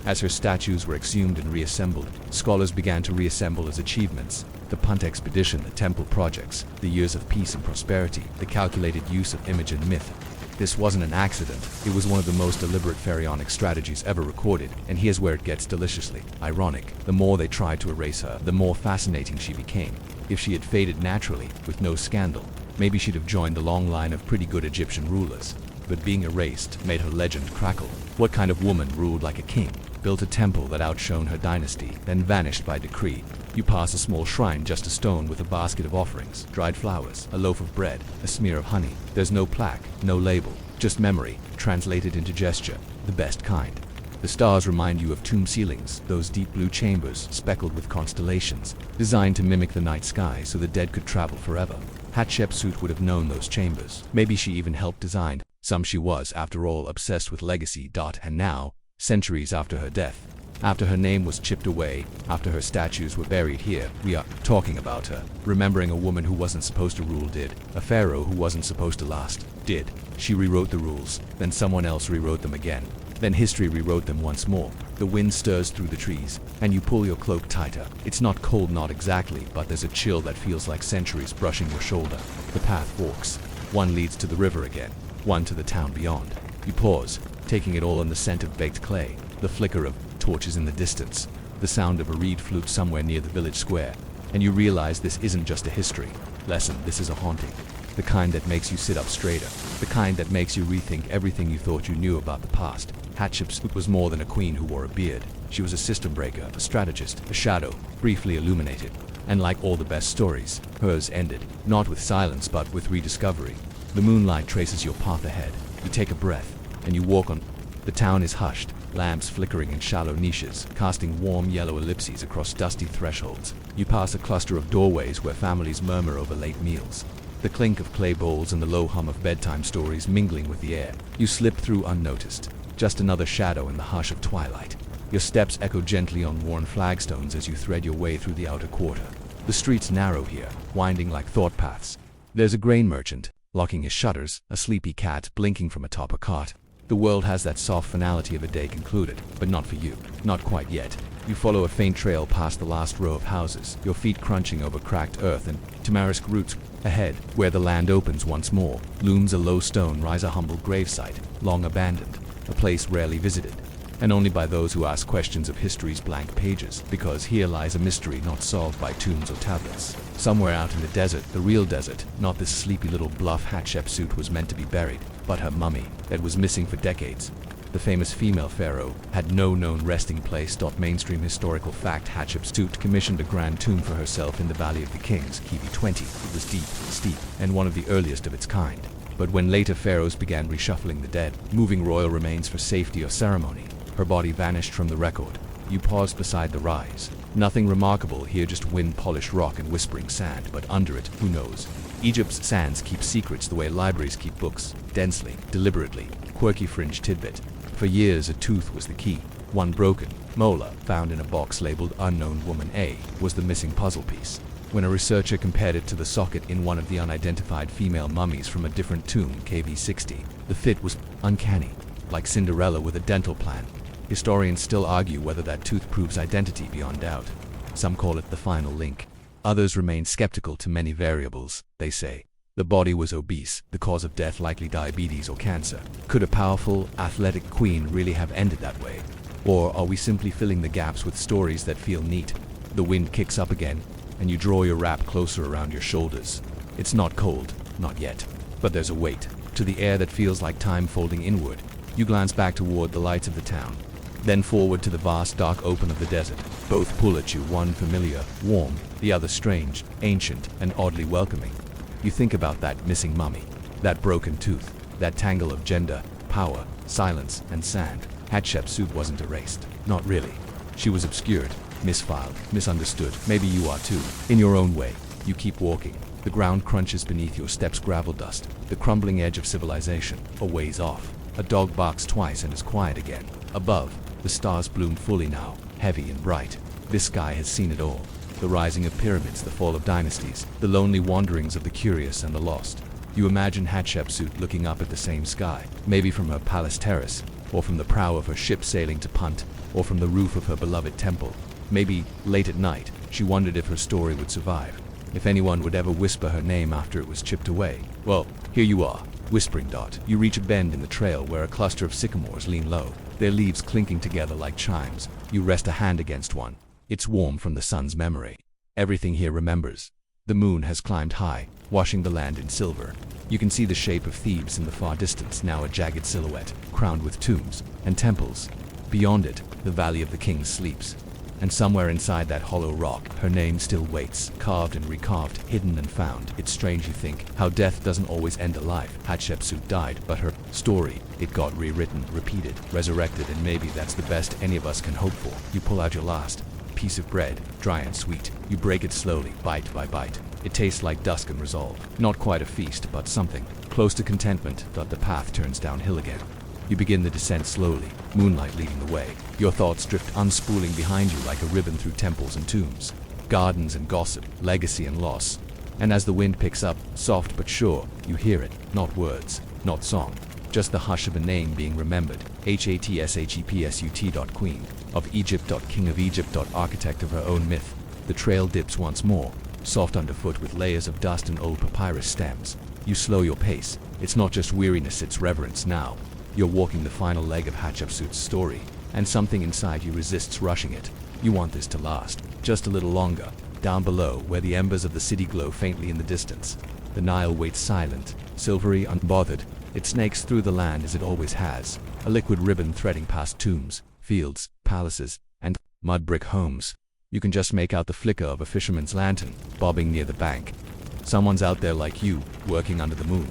As her statues were exhumed and reassembled, scholars began to reassemble as achievements. The Punt expedition, the temple projects, the years of peace and prosperity, the calculated use of image and myth. This wasn't an accident. It was one of the most deliberate pharaonic strategies ever recorded, and here's where it gets deliciously ironic. The more they tried to erase her, the more fascinating she became. If she had faded naturally, with no scandal, maybe she'd have joined the long line of pretty good Egyptian rulers. But being erased made her legend crackle. What kind of woman ruled like a king, built a temple that outshone her dynasty, then vanished by decree? You pass a small shrine, just a stone with a basket of offerings, dried flowers, a loaf of bread, a smear of honey. There's no plaque, no label, just memory, translated into gesture, the best kind. The stars remind you of tomb ceilings, those deep blue chambers speckled with constellations, designed to mimic the night sky so the dead could travel forever. Hatshepsut would have known those chambers. Maybe she even helped design some. She was, after all, obsessed with legacy. And now, centuries after her death, after her name was chipped away, after her statues were buried here, we are talking about her, remembering a woman who wasn't supposed to rule did, a pharaoh who wasn't supposed to last did. She rewrote the rules, then someone else rewrote them again. Then history rewrote them once more. The wind stirs through the trees, and you pull your cloak tighter. It's not cold, not exactly, but there's a chill that feels like centuries brushing your shoulder. The path forks. One leads to the river again, one to the town beyond. You pause, taking it all in the scent of baked clay, the flicker of torches in the distance, the sound of a reed flute somewhere near the village square, and you realize this isn't just a history lesson, this is a haunting. The kind that makes you sit up straighter, the kind that makes you rethink everything you thought you knew about the past. Hatshepsut was more than a queen who wore a beard. She was a system breaker, a strategist, a shadow, briefly illuminated. And like all the best stories, hers ended, not with silence but with rediscovery. The moonlight traces your path ahead. You take a breath, and you walk on. The town is hushed, lamps flickering in shallow niches, casting warm yellow ellipses across dusty thresholds. You pass a cluster of doorways where families murmur over late meals, the clink of clay bowls and the low hum of bedtime stories mingling with the air. You slip through unnoticed, just another shadow in the hush of twilight. Your steps echo gently on worn flagstones as you thread your way through the outer quarter. The streets narrow here, winding like thought paths. There's a grain merchant, locking his shutters, a sleepy cat blinking from atop a cart. The world has that soft finality of a day concluded, but not for you. Not quite yet. You follow a faint trail past the last row of houses, your feet crunching over cracked earth and tamarisk roots. Ahead, where the land opens once more, looms a low stone, rise a humble gravesite, long abandoned, a place rarely visited, and only by those who ask questions of history's blank pages, because here lies a mystery not solved by tombs or tablets. Somewhere out in the desert, the real desert, not this sleepy little bluff Hatshepsut was meant to be buried, but her mummy, that was missing for decades. The famous female pharaoh had no known resting place. Mainstream historical fact: Hatshepsut commissioned a grand tomb for herself in the Valley of the Kings, Kivi 20. It was deep, steep, and one of the earliest of its kind. But when later pharaohs began reshuffling the dead, moving royal remains for safety or ceremony, her body vanished from the record. You paused beside the rise. Nothing remarkable here, just wind-polished rock and whispering sand, but under it, who knows? Egypt's sands keep secrets the way libraries keep books, densely, deliberately, quirky fringe tidbit. For years, a tooth was the key. One broken molar, found in a box labeled Unknown Woman A, was the missing puzzle piece. When a researcher compared it to the socket in one of the unidentified female mummies from a different tomb, KV 60, the fit was uncanny, like Cinderella with a dental plan. Historians still argue whether that tooth proves identity beyond doubt. Some call it the final link. Others remain skeptical to many variables. They say the body was obese, the cause of death likely diabetes or cancer. Could a powerful, athletic queen really have ended that way? Or are we simply filling the gaps with stories that feel neat? The wind kicks up again, and you draw your wrap closer around your shoulders. It's not cold, not yet, but there's a weight to the air that feels like time folding inward. You glance back toward the lights of the town, then forward to the vast dark open of the desert. Both pull at you, one familiar, warm, the other strange, ancient, and oddly welcoming. You think about that missing mummy, that broken tooth, that tangle of gender, power, silence, and sand. Hatshepsut wasn't erased. Not really. She was obscured, misfiled, misunderstood. Maybe you are too. In your own way, you keep walking. The ground crunches beneath your steps, gravel dust, the crumbling edge of civilization. A ways off, a dog barks twice and is quiet again. Above, the stars bloom fully now, heavy and bright. This sky has seen it all. The rising of pyramids, the fall of dynasties, the lonely wanderings of the curious and the lost. You imagine Hatshepsut looking up at the same sky, maybe from her palace terrace, or from the prow of her ship sailing to Punt, or from the roof of her beloved temple. Maybe, late at night, she wondered if her story would survive, if anyone would ever whisper her name after it was chipped away. Well, here you are, whispering dot. You reach a bend in the trail where a cluster of sycamores lean low, their leaves clinking together like chimes. You rest a hand against one. It's warm from the sun's memory. Everything here remembers. The moon has climbed high, washing the land in silver. You can see the shape of Thebes in the far distance, now a jagged silhouette, crowned with tombs and temples. Beyond it, the Valley of the Kings sleeps. And somewhere inside that hollow rock, her name still waits, carved and recarved, hidden and found. It's strange, you think, how death doesn't always end a life. Hatshepsut died, but her story, it got rewritten, repeated, resurrected, and maybe that's the best any of us can hope for. You pull out your last piece of bread, dry and sweet. You break it slowly, bite by bite. It tastes like dusk and resolve. Not quite a feast, but something close to contentment. The path turns downhill again. You begin the descent slowly, moonlight leading the way. Your thoughts drift unspooling behind you like a ribbon through temples and tombs, gardens and gossip, legacy and loss. And as the wind picks up, soft but sure, you hear it, not words, not song, just the hush of a name being remembered. Hatshepsut. Queen of Egypt. King of Egypt. Architect of her own myth. The trail dips once more, soft underfoot with layers of dust and old papyrus stems. You slow your pace. It's not just weariness, it's reverence now. You're walking the final leg of Hatshepsut's story, and something inside you resists rushing it. You want this to last, just a little longer. Down below, where the embers of the city glow faintly in the distance, the Nile waits silent, silvery, unbothered. It snakes through the land as it always has, a liquid ribbon threading past tombs, fields, palaces, and mud brick homes. You can just make out the flicker of a fisherman's lantern, bobbing near the bank. Someone's out there like you, working under the moon.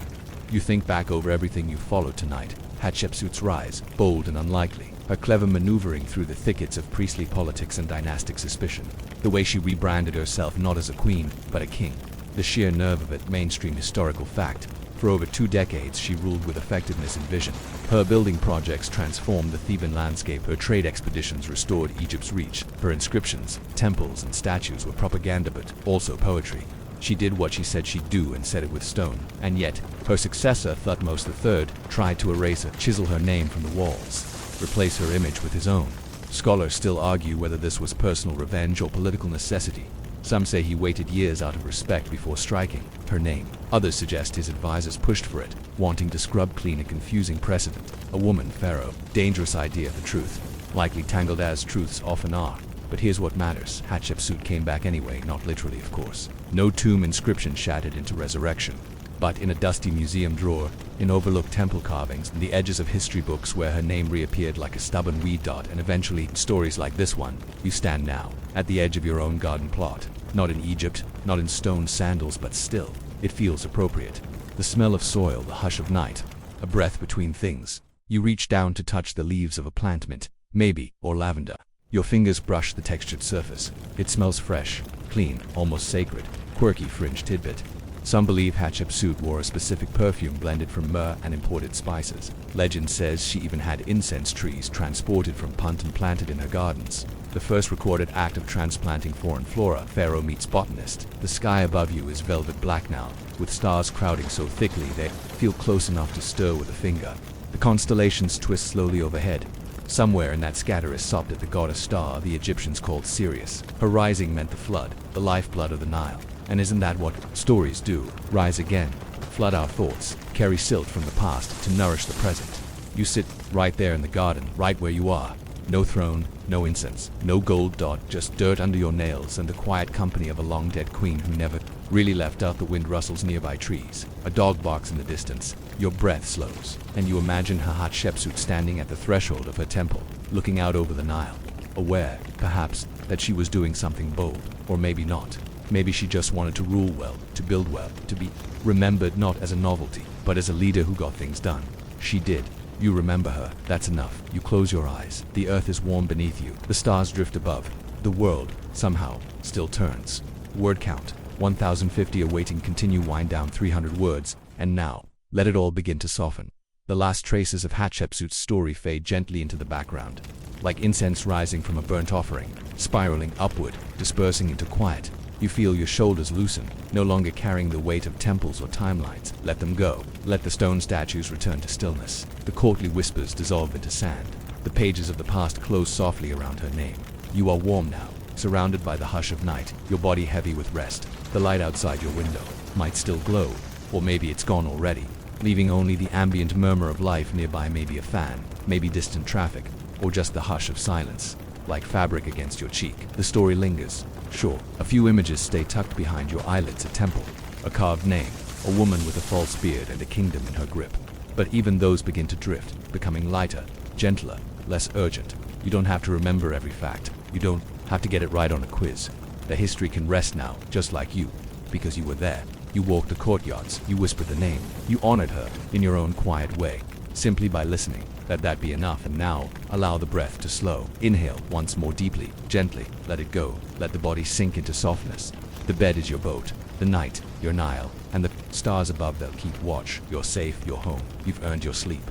You think back over everything you followed tonight. Hatshepsut's rise, bold and unlikely, her clever maneuvering through the thickets of priestly politics and dynastic suspicion, the way she rebranded herself not as a queen, but a king, the sheer nerve of it, mainstream historical fact. For over 2 decades she ruled with effectiveness and vision. Her building projects transformed the Theban landscape, her trade expeditions restored Egypt's reach, her inscriptions, temples and statues were propaganda but also poetry. She did what she said she'd do and said it with stone. And yet, her successor, Thutmose III, tried to erase her, chisel her name from the walls, replace her image with his own. Scholars still argue whether this was personal revenge or political necessity. Some say he waited years out of respect before striking her name. Others suggest his advisors pushed for it, wanting to scrub clean a confusing precedent. A woman, Pharaoh. Dangerous idea for truth. Likely tangled as truths often are. But here's what matters. Hatshepsut came back anyway, not literally of course. No tomb inscription shattered into resurrection. But in a dusty museum drawer, in overlooked temple carvings, and the edges of history books where her name reappeared like a stubborn weed dot, and eventually stories like this one, you stand now, at the edge of your own garden plot. Not in Egypt, not in stone sandals, but still, it feels appropriate. The smell of soil, the hush of night, a breath between things. You reach down to touch the leaves of a plant, mint, maybe, or lavender. Your fingers brush the textured surface. It smells fresh, clean, almost sacred. Quirky fringe tidbit. Some believe Hatshepsut wore a specific perfume blended from myrrh and imported spices. Legend says she even had incense trees transported from Punt and planted in her gardens. The first recorded act of transplanting foreign flora. Pharaoh meets botanist. The sky above you is velvet black now, with stars crowding so thickly they feel close enough to stir with a finger. The constellations twist slowly overhead. Somewhere in that scatter is sobbed at the goddess star the Egyptians called Sirius. Her rising meant the flood, the lifeblood of the Nile. And isn't that what stories do? Rise again, flood our thoughts, carry silt from the past to nourish the present. You sit right there in the garden, right where you are. No throne, no incense, no gold dot, just dirt under your nails and the quiet company of a long-dead queen who never really left out. The wind rustles nearby trees. A dog barks in the distance. Your breath slows, and you imagine her Hatshepsut standing at the threshold of her temple, looking out over the Nile, aware, perhaps, that she was doing something bold, or maybe not. Maybe she just wanted to rule well, to build well, to be remembered not as a novelty, but as a leader who got things done. She did. You remember her. That's enough. You close your eyes. The earth is warm beneath you. The stars drift above. The world, somehow, still turns. Word count. 1050 awaiting. Continue. Wind down 300 words. And now, let it all begin to soften. The last traces of Hatshepsut's story fade gently into the background, like incense rising from a burnt offering, spiraling upward, dispersing into quiet. You feel your shoulders loosen, no longer carrying the weight of temples or timelines. Let them go. Let the stone statues return to stillness. The courtly whispers dissolve into sand. The pages of the past close softly around her name. You are warm now, surrounded by the hush of night, your body heavy with rest. The light outside your window might still glow, or maybe it's gone already, leaving only the ambient murmur of life nearby. Maybe a fan, maybe distant traffic, or just the hush of silence, like fabric against your cheek. The story lingers. Sure, a few images stay tucked behind your eyelids. A temple, a carved name, a woman with a false beard and a kingdom in her grip. But even those begin to drift, becoming lighter, gentler, less urgent. You don't have to remember every fact. You don't Have to get it right on a quiz. The history can rest now, just like you, because you were there. You walked the courtyards, you whispered the name, you honored her in your own quiet way, simply by listening. Let that be enough, and now allow the breath to slow. Inhale once more deeply, gently, let it go, let the body sink into softness. The bed is your boat, the night, your Nile, and the stars above they'll keep watch. You're safe, you're home, you've earned your sleep.